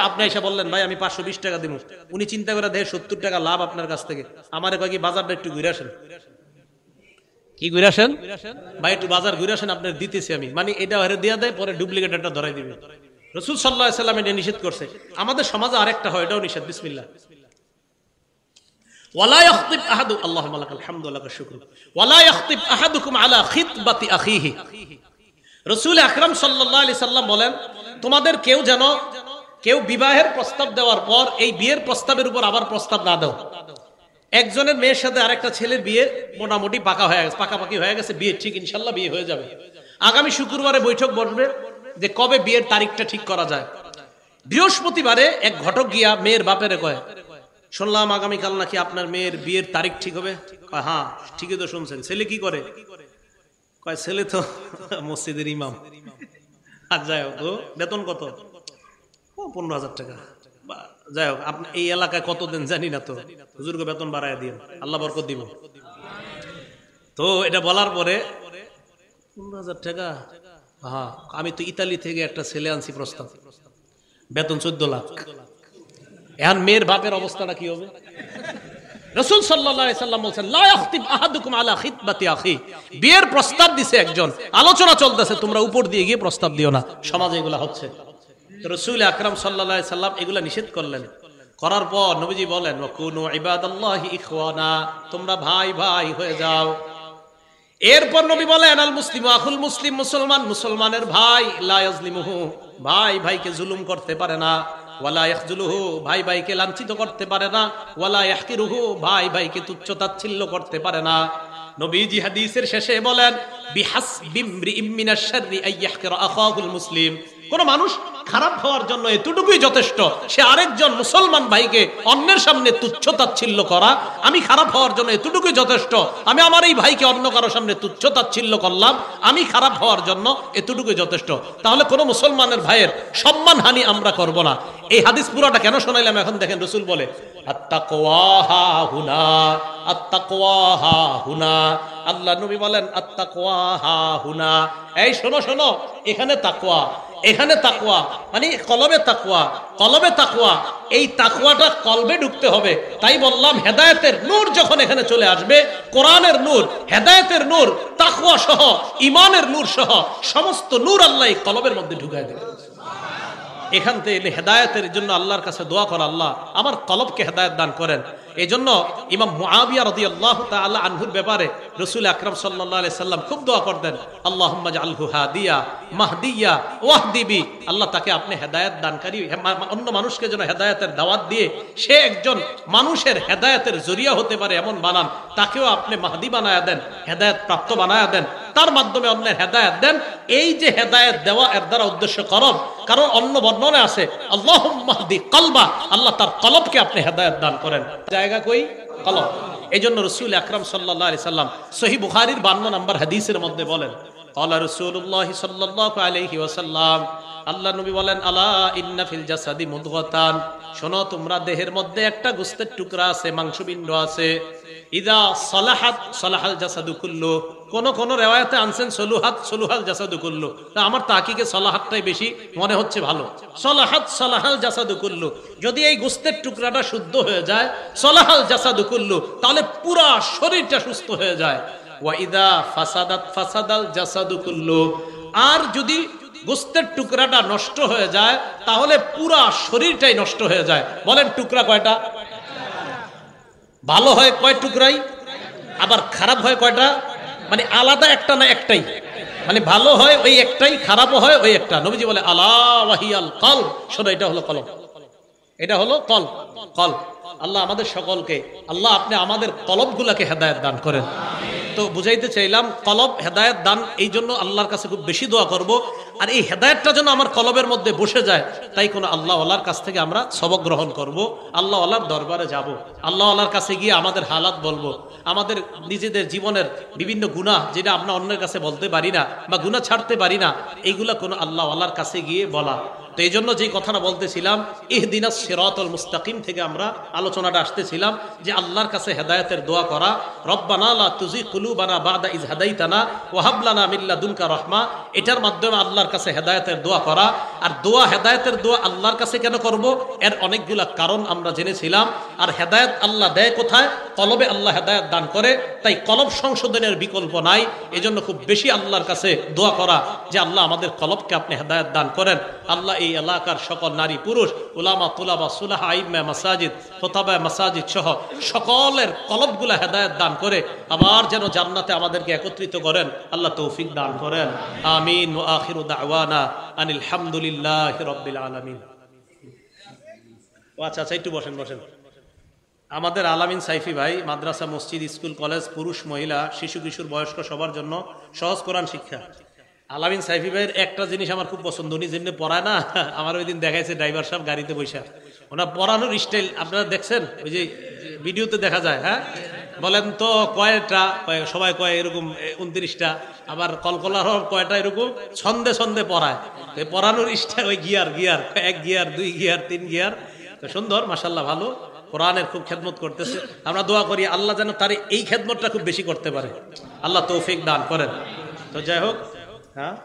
আপনি এসে বললেন ভাই আমি 520 টাকা দিব। উনি চিন্তা করে দেখে 70 টাকা লাভ আপনার কাছ থেকে। আমারে কয় কি বাজারটা একটু ঘুরে আসেন। কি ঘুরে আসেন ভাই, একটু বাজার ঘুরে আসেন, আপনার দিতেছি আমি। মানে এটা হেরে দিয়া দেয়, পরে ডুপ্লিকেট একটা ধরাই দিবে। রাসূল সাল্লাল্লাহু আলাইহি ওয়াসাল্লাম এটা নিষেধ করছে। আমাদের সমাজে আরেকটা হয়, এটাও নিষেধ। বিসমিল্লাহ। ওয়ালা ইয়াখতিব আহাদু আল্লাহুম্মা লাকাল হামদু ওয়া লাকাশ শুকরু ওয়ালা ইয়াখতিব আহাদুকুম আলা খিতবাতি আখিহি। রাসূল আকরাম সাল্লাল্লাহু আলাইহি সাল্লাম বলেন, তোমাদের কেউ বিবাহের প্রস্তাব দেওয়ার পর এই বিয়ের প্রস্তাবের উপর আবার প্রস্তাব না দাও। একজনের মেয়ের সাথে আরেকটা ছেলের বিয়ে মোটামুটি পাকাপাকি হয়ে গেছে, বিয়ে ঠিক ইনশাআল্লাহ বিয়ে হয়ে যাবে। আগামী শুক্রবারে বৈঠক বসবে যে কবে বিয়ের তারিখটা ঠিক করা যায়। বৃহস্পতিবারে এক ঘটক গিয়া মেয়ের বাপেরে কয়, শুনলাম আগামীকাল নাকি আপনার মেয়ের বিয়ের তারিখ ঠিক হবে। কয় হ্যাঁ ঠিকই তো শুনছেন। ছেলে কি করে? কয় ছেলে তো মসজিদের ইমাম। আর যাই হোক, বেতন কত? 15,000 টাকা। যাই হোক, আপনি এই এলাকায় কত দেন জানি না, তো হুজুরকে বেতন বাড়ায় দিন, আল্লাহ বরকত দিব। তো এটা বলার পরে 15,000 টাকা, হ্যাঁ আমি তো ইতালি থেকে একটা ছেলে আনছি প্রস্তাব, বেতন 14 লাখ। এখন মেয়ের বাপের অবস্থাটা কি হবে? রাসূল সাল্লাল্লাহু আলাইহি সাল্লাম বলেন, লা ইয়াখতিব আহাদুকুম আলা খিতবাতি আখি। বিয়ের প্রস্তাব দিছে একজন, আলোচনা চলতেছে, তোমরা উপর দিয়ে গিয়ে প্রস্তাব দিও না। সমাজে এগুলা হচ্ছে। রাসূল আকরাম সাল্লাল্লাহু আলাইহি সাল্লাম এগুলা নিষেধ করলেন। করার পর নবীজি বলেন, ওয়া কুনু ইবাদাল্লাহি ইখওয়ানা, তোমরা ভাই ভাই হয়ে যাও। এরপর নবী বলেন, আল মুসলিমু আখুল মুসলিম, মুসলমান মুসলমানের ভাই, লা ইয়াজলিমুহু, ভাই ভাইকে জুলুম করতে পারে না, ওয়ালা ইয়াখজুলুহু, ভাই ভাইকে লাঞ্ছিত করতে পারে না, ওয়ালা ইয়াহকিরুহু, ভাই ভাইকে তুচ্ছ তাচ্ছিল্য করতে পারে না। নবীজি হাদিসের শেষে বলেন, বিহাসবি ইমরিইম মিনাশ শাররি আন ইয়াহকিরা আখাহুল মুসলিম, কোন মানুষ খারাপ হওয়ার জন্য এতটুকুই যথেষ্ট, সে আরেকজন মুসলমান ভাইকে অন্যের সামনে তুচ্ছ তাচ্ছিল্য করা। আমি খারাপ হওয়ার জন্য এতটুকুই যথেষ্ট, আমি আমার এই ভাইকে অন্য কারো সামনে তুচ্ছ তাচ্ছিল্য করলাম, আমি খারাপ হওয়ার জন্য এতটুকুই যথেষ্ট। তাহলে কোন মুসলমানের ভাইয়ের সম্মানহানি আমরা করব না। এই হাদিস পুরোটা কেন শোনাইলাম এখন দেখেন। রাসূল বলে, আত্তাকওয়া হা হুনা, আত্তাকওয়া হা হুনা। আল্লাহ নবী বলেন, আত্তাকওয়া হা হুনা, এই শোনো শোনো, এখানে তাকওয়া, এখানে তাকওয়া মানে কলবে তাকওয়া, কলবে তাকওয়া। এই তাকওয়াটা কলবে ঢুকতে হবে। তাই বললাম, হেদায়েতের নূর যখন এখানে চলে আসবে, কোরআনের নূর, হেদায়েতের নূর, তাকওয়া সহ, ঈমানের নূর সহ সমস্ত নূর আল্লাহ এই কলবের মধ্যে ঢুকায় দেবে। এখান থেকে হেদায়েতের জন্য আল্লাহর কাছে দোয়া করা, আল্লাহ আমার কলবকে হেদায়েত দান করেন। এই জন্য ইমাম মুআবিয়া রাদিয়াল্লাহু তাআলা আনহুর ব্যাপারে রাসূল আকরাম সাল্লাল্লাহু আলাইহি সাল্লাম খুব দোয়া করতেন, আল্লাহুম্মা জাআলহু হাদিয়া মাহদিয়া ওয়াহদিবি, আল্লাহ তাকে আপনি হেদায়েত দানকারী, অন্য মানুষকে যেন হেদায়েতের দাওয়াত দিয়ে সে একজন মানুষের হেদায়েতের জরিয়া হতে পারে এমন বানান, তাকেও আপনি মাহদি বানায়া দেন, হেদায়েত প্রাপ্ত বানায়া দেন, তার মাধ্যমে অন্যের হেদায়েত দেন। এই যে হেদায়েত দেওয়া, এর দ্বারা উদ্দেশ্য করব, কারণ অন্য বর্ণনা আছে আল্লাহুম্মা হদি কলবা, আল্লাহ তার কলবকে আপনি হেদায়েত দান করেন। জায়গা কই? কলব। এই জন্য রাসূল আকরাম সাল্লাল্লাহু আলাইহি সাল্লাম সহিহ বুখারীর 52 নম্বর হাদিসের মধ্যে বলেন, ক্বালা রাসূলুল্লাহ সাল্লাল্লাহু আলাইহি ওয়াসাল্লাম, আল্লাহ নবী বলেন, আলা ইন্না ফিল জাসাদি মুদগাতান, শোনো তোমরা দেহের মধ্যে একটা গোশতের টুকরা আছে, মাংসপিণ্ড আছে, ইদা সালাহাত সালাহাল জাসাদু কুল্লু, কোন কোন রিওয়ায়াতে আনছেন সলুহাত সলুহাল জাসাদু কুল্লু, আমার তাকিকে সালাহাতটাই বেশি মনে হচ্ছে ভালো। সালাহাত সালাহাল জাসাদু কুল্লু, যদি এই গোশতের টুকরাটা শুদ্ধ হয়ে যায়, সালাহাল জাসাদু কুল্লু, তাহলে পুরা শরীরটা সুস্থ হয়ে যায়। ওয়া ইদা ফাসাদাত ফাসাদাল জাসাদু কুল্লু, আর যদি গোশতের টুকরাটা নষ্ট হয়ে যায়, তাহলে পুরা শরীরটাই নষ্ট হয়ে যায়। বলেন টুকরা কয়টা? ভালো হয় কয় টুকরাই, আবার খারাপ হয় কয়টা? মানে আলাদা একটা না একটাই, মানে ভালো হয় ওই একটাই, খারাপও হয় ওই একটা। নবীজি বলে, আলা ওয়াহিয়াল কলব, শোনো এটা হলো কলব, এটা হলো কলব। কলব, আল্লাহ আমাদের সকলকে, আল্লাহ আপনি আমাদের কলবগুলোকে হেদায়েত দান করেন। তো বুঝাইতে চাইলাম, কলব হেদায়েত দান, এই জন্য আল্লাহর কাছে খুব বেশি দোয়া করব। আর এই হেদায়েতটা যেন আমার কলবের মধ্যে বসে যায়, তাই কোনো আল্লাহ ওয়ালার কাছ থেকে আমরা সবক গ্রহণ করব, আল্লাহ ওয়ালার দরবারে যাব, আল্লাহ ওয়ালার কাছে গিয়ে আমাদের হালাত বলবো, আমাদের নিজেদের জীবনের বিভিন্ন গুনাহ যেটা আমরা অন্যের কাছে বলতে পারি না বা গুনাহ ছাড়তে পারি না, এইগুলা কোনো আল্লাহ ওয়ালার কাছে গিয়ে বলা। তো এই জন্য যেই কথাটা বলতেছিলাম, ইহদিনাস সিরাতাল মুস্তাকিম থেকে আমরা আলোচনাটা আসতেছিলাম যে আল্লাহর কাছে হেদায়েতের দোয়া করা, রব্বানা লা তুযিগ কুলুবানা বাদা ইয হাদাইতানা ওয়া হাব লানা মিন লাদুনকা রাহমা, এটার মাধ্যমে আল্লাহর কাছে হেদায়েতের দোয়া করা। আর দোয়া, হেদায়েতের দোয়া আল্লাহর কাছে কেন করব, এর অনেকগুলা কারণ আমরা জেনেছিলাম। আর হেদায়েত আল্লাহ দেয় কোথায়? কলবে আল্লাহ হেদায়েত দান করে, তাই কলব সংশোধনের বিকল্প নাই। এজন্য খুব বেশি আল্লাহর কাছে দোয়া করা যে আল্লাহ আমাদের কলবকে আপনি হেদায়েত দান করেন। আল্লাহ এই এলাকার সকল নারী পুরুষ, উলামা তুলাবা সুলাহা আইম্মা মাসাজিদ খোতাবায়ে মাসাজিদ সহ সকলের কলবগুলা হেদায়েত দান করে আবার যেন জান্নাতে আমাদেরকে একত্রিত করেন, আল্লাহ তৌফিক দান করেন। আমিন। ওয়া আখিরু দাওয়ানা আনিল হামদুলিল্লাহি রাব্বিল আলামিন। আচ্ছা আচ্ছা, একটু বসেন বসেন। আমাদের আলামিন সাইফি ভাই মাদ্রাসা, মসজিদ, স্কুল, কলেজ, পুরুষ, মহিলা, শিশু, কিশোর, বয়স্ক সবার জন্য সহজ কোরআন শিক্ষা। আলামিন সাইফি ভাইয়ের একটা জিনিস আমার খুব পছন্দ, উনি যেমনি পড়ায় না, আমার ওই দিন দেখাইছে ড্রাইভার সাহেব গাড়িতে বসে, ওনার পড়ানোর স্টাইল আপনারা দেখছেন, ওই যে ভিডিওতে দেখা যায়। হ্যাঁ বলেন তো কয়টা, সবাই কয় এরকম 29টা, আবার কলকলার কয়টা এরকম ছন্দে ছন্দে পড়ায়। পড়ানোর স্টাইল ওই gear gear, 1 gear 2 gear 3 gear, তো সুন্দর মাশাআল্লাহ, ভালো কোরআনের খুব খেদমত করতেছে। আমরা দোয়া করি আল্লাহ যেন তার এই খেদমতটা খুব বেশি করতে পারে, আল্লাহ তৌফিক দান করেন। তো যাই হোক, হ্যাঁ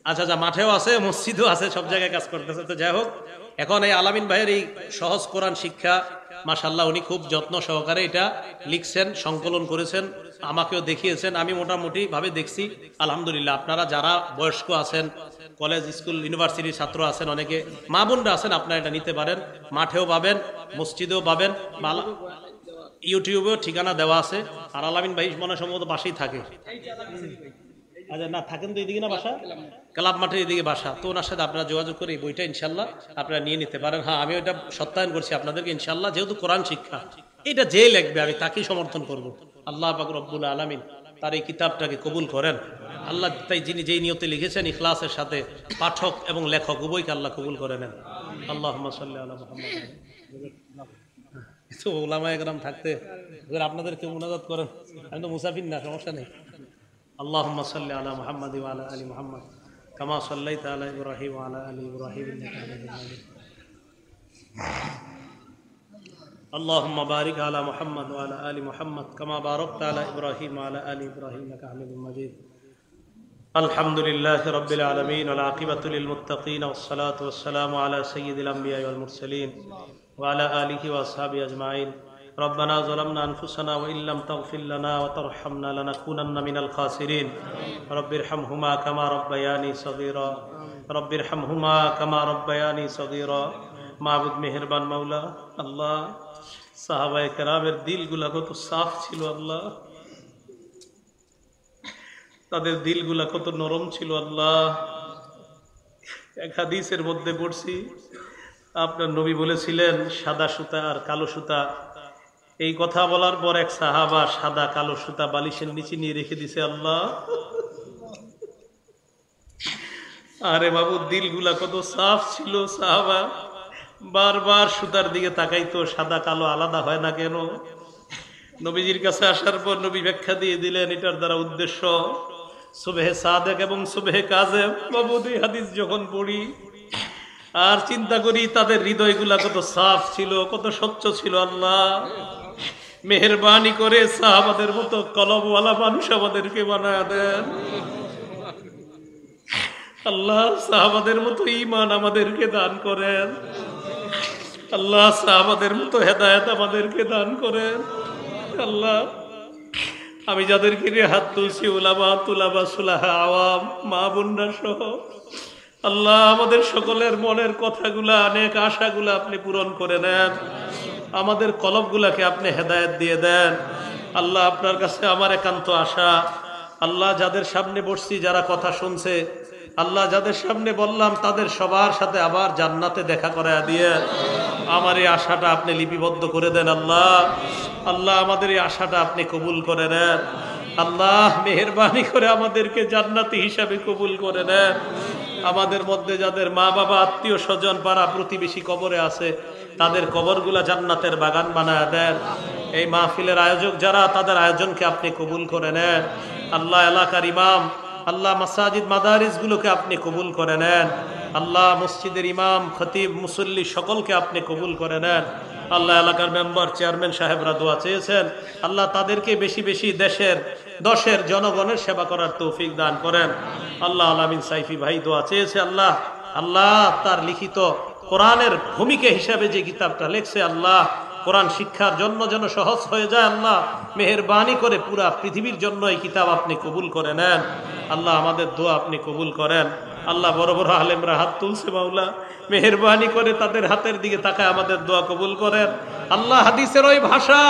আচ্ছা আচ্ছা, মাঠেও আছে, মসজিদও আছে, সব জায়গায় কাজ করতেছে। তো যাই হোক, এখন এই আলামিন ভাইয়ের এই সহজ কোরআন শিক্ষা মাশাআল্লাহ উনি খুব যত্ন সহকারে এটা লিখছেন, সংকলন করেছেন, আমাকেও দেখিয়েছেন, আমি মোটামুটি ভাবে দেখছি। আলহামদুলিল্লাহ, আপনারা যারা বয়স্ক আছেন, কলেজ, স্কুল, ইউনিভার্সিটির ছাত্র আছেন, অনেকে মা বোনরা আছেন, আপনারা এটা নিতে পারেন। মাঠেও পাবেন, মসজিদেও পাবেন, ইউটিউবেও ঠিকানা দেওয়া আছে। আর আলামিন ভাই মনে সম্ভবত বাসায় থাকে। আচ্ছা, না থাকেন তো এইদিকে না বাসা, ক্লাব মাঠের এদিকে বাসা, তো ওনার সাথে আপনারা যোগাযোগ করে এই বইটা ইনশাল্লাহ আপনারা নিয়ে নিতে পারেন। হ্যাঁ, আমি ওইটা সত্যায়ন করছি আপনাদেরকে ইনশাল্লাহ, যেহেতু কোরআন শিক্ষা, এটা যে লিখবে আমি তাকেই সমর্থন করব। আল্লাহ পাক রব্বুল আলামিন তার এই কিতাবটাকে কবুল করেন। আল্লাহ তাই যিনি যেই নিয়তে লিখেছেন ইখলাসের সাথে, পাঠক এবং লেখক উভয়কে আল্লাহ কবুল করে নেন। আল্লাহুম্মা সাল্লি আলা মুহাম্মাদ। তো ওলামায়ে কেরাম থাকতে আপনাদেরকে মুনাজাত করেন, আমি তো মুসাফির না, সমস্যা নেই। اللهم صل على محمد وعلى ال محمد كما صليت على ابراهيم وعلى ال ابراهيم انك حميد مجيد. اللهم بارك على محمد وعلى ال محمد كما باركت على ابراهيم وعلى ال ابراهيم انك حميد مجيد. الحمد لله رب العالمين والعاقبة للمتقين والصلاة والسلام على سيد الانبياء والمرسلين وعلى اله واصحابه اجمعين. ربنا ظلمنا أنفسنا وإن لم تغفر لنا وترحمنا لنكونن من الخاسرين. رب ارحمهما كما ربياني صغيرا. رب ارحمهما كما ربياني صغيرا. মাবুদ মেহেরবান মাওলা, আল্লাহ সাহাবায়ে কেরামের দিলগুলা কত সাফ ছিল আল্লাহ, তাদের দিলগুলা কত নরম ছিল আল্লাহ। এক হাদিসের মধ্যে পড়ছি, আপনার নবী বলেছিলেন সাদা সুতা আর কালো সুতা। এই কথা বলার পর এক সাহাবা সাদা কালো সুতা বালিশের নিচে নিয়ে রেখে দিছে আল্লাহ। আরে বাবু, দিলগুলা কত সাফ ছিল, সাহাবা বারবার সুতার দিকে তাকাইতো, সাদা কালো আলাদা হয় না কেন? নবীজির কাছে আসার পর নবী ব্যাখ্যা দিয়ে দিলেন এটার দ্বারা উদ্দেশ্য সুবহে সাদেক এবং সুবহে কাযেব। বাবু, এই হাদিস যখন পড়ি আর চিন্তা করি তাদের হৃদয়গুলা কত সাফ ছিল, কত স্বচ্ছ ছিল। আল্লাহ মেহেরবানি করে সাহাবাদের মতো কলমওয়ালা মানুষ আমাদেরকে বানায় দেন আল্লাহ। সাহাবাদের মতো ঈমান আমাদেরকে দান করেন আল্লাহ। সাহাবাদের মতো হেদায়েত আমাদেরকে দান করেন আল্লাহ। আমি যাদেরকে নিয়ে হাত তুলছি, উলামা, তুলাবা, সুলাহা, আওয়াম, মা বোনরা সহ, আল্লাহ আমাদের সকলের মনের কথাগুলা, অনেক আশাগুলা আপনি পূরণ করে নেন। আমাদের কলবগুলাকে আপনি হেদায়েত দিয়ে দেন আল্লাহ। আপনার কাছে আমার একান্ত আশা আল্লাহ, যাদের সামনে বসছি, যারা কথা শুনছে আল্লাহ, যাদের সামনে বললাম তাদের সবার সাথে আবার জান্নাতে দেখা করায় দিয়ে আমার এই আশাটা আপনি লিপিবদ্ধ করে দেন আল্লাহ। আল্লাহ আমাদের এই আশাটা আপনি কবুল করে নেন আল্লাহ। মেহেরবানি করে আমাদেরকে জান্নাতি হিসাবে কবুল করে নেন। আমাদের মধ্যে যাদের মা বাবা, আত্মীয় স্বজন, পাড়া প্রতিবেশী কবরে আছে, তাদের কবরগুলা জান্নাতের বাগান বানায় দেন। এই মাহফিলের আয়োজক যারা, তাদের আয়োজনকে আপনি কবুল করে নেন আল্লাহ। এলাকার ইমাম আল্লাহ, মাসাজিদ মাদারিস গুলোকে আপনি কবুল করে নেন আল্লাহ। মসজিদের ইমাম, খতিব, মুসল্লি সকলকে আপনি কবুল করে নেন আল্লাহ। এলাকার মেম্বার, চেয়ারম্যান সাহেবরা দোয়া চেয়েছেন আল্লাহ, তাদেরকে বেশি বেশি দশের জনগণের সেবা করার তৌফিক দান করেন আল্লাহ। আলামিন সাইফি ভাই দোয়া চেয়েছে আল্লাহ। আল্লাহ তার লিখিত কোরআনের ভূমিকা হিসাবে যে কিতাবটা লেখছে আল্লাহ, কোরআন শিক্ষার জন্য যেন সহজ হয়ে যায় আল্লাহ। মেহেরবানি করে পুরা পৃথিবীর জন্য এই কিতাব আপনি কবুল করে নেন আল্লাহ। আমাদের দোয়া আপনি কবুল করেন আল্লাহ বড় বড় আলেমরা হাত তুলছে মাওলা, মেহেরবানি করে তাদের হাতের দিকে তাকায় আমাদের দোয়া কবুল করেন। আল্লাহ হাদিসের ওই ভাষা,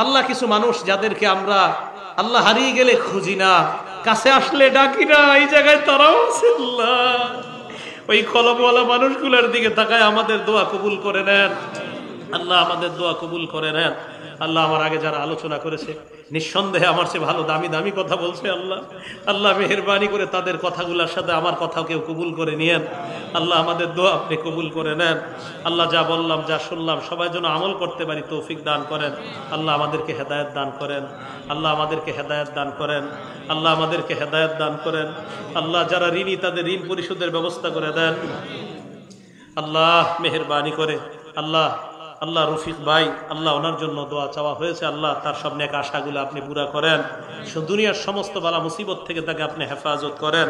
আল্লাহ কিছু মানুষ যাদেরকে আমরা আল্লাহ হারিয়ে গেলে খুঁজি না, কাছে আসলে ডাকি না, এই জায়গায় তারাও আছে আল্লাহ। ওই কলমওয়ালা মানুষগুলোর দিকে তাকায় আমাদের দোয়া কবুল করে নেন আল্লাহ, আমাদের দোয়া কবুল করে নেন আল্লাহ। আমার আগে যারা আলোচনা করেছে নিঃসন্দেহে আমার চেয়ে ভালো দামি দামি কথা বলছে আল্লাহ। আল্লাহ মেহেরবানি করে তাদের কথাগুলোর সাথে আমার কথাও কেউ কবুল করে নিয়েন আল্লাহ। আমাদের দোয়া আপনি কবুল করে নেন আল্লাহ। যা বললাম যা শুনলাম সবাই যেন আমল করতে পারি তৌফিক দান করেন আল্লাহ। আমাদেরকে হেদায়েত দান করেন আল্লাহ, আমাদেরকে হেদায়েত দান করেন আল্লাহ, আমাদেরকে হেদায়েত দান করেন আল্লাহ। যারা ঋণী তাদের ঋণ পরিশোধের ব্যবস্থা করে দেন আল্লাহ মেহেরবানি করে আল্লাহ। আল্লাহ রফিক ভাই আল্লাহ, ওনার জন্য দোয়া চাওয়া হয়েছে আল্লাহ, তার সব নেক আশাগুলো আপনি পুরা করেন, দুনিয়ার সমস্ত বালা মুসিবত থেকে তাকে আপনি হেফাজত করেন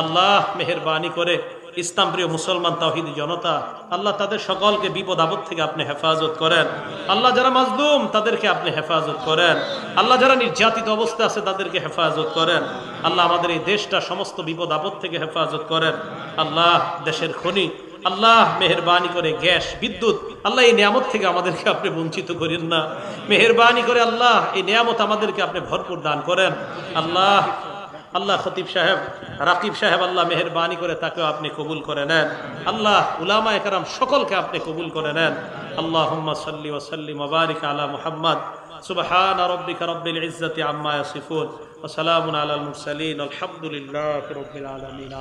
আল্লাহ। মেহেরবানি করে ইসলাম প্রিয় মুসলমান তাওহীদি জনতা আল্লাহ, তাদের সকলকে বিপদ আপদ থেকে আপনি হেফাজত করেন আল্লাহ। যারা মাজলুম তাদেরকে আপনি হেফাজত করেন আল্লাহ। যারা নির্যাতিত অবস্থা আছে তাদেরকে হেফাজত করেন আল্লাহ। আমাদের এই দেশটা সমস্ত বিপদ আপদ থেকে হেফাজত করেন আল্লাহ। দেশের খনি আল্লাহ মেহেরবানি করে গ্যাস বিদ্যুৎ আল্লাহ, এই নিয়ামত থেকে আমাদেরকে আপনি বঞ্চিত করেন না। মেহেরবানি করে আল্লাহ এই নিয়ামত আমাদেরকে আপনি ভরপুর দান করেন আল্লাহ। আল্লাহ খতিব সাহেব, রাকিব সাহেব আল্লাহ মেহেরবানি করে তাকেও আপনি কবুল করে নেন আল্লাহ। উলামায়ে কেরাম সকলকে আপনি কবুল করে নেন। আল্লাহুম্মা সাল্লি ওয়া সাল্লিম ওয়া বারিক আলা মুহাম্মদ। সুবহান রাব্বিকা রাব্বিল ইজ্জাতি আম্মা ইয়াসিফুন ওয়া সালামুন আলাল মুরসালিন। আলহামদুলিল্লাহি রাব্বিল আলামিন।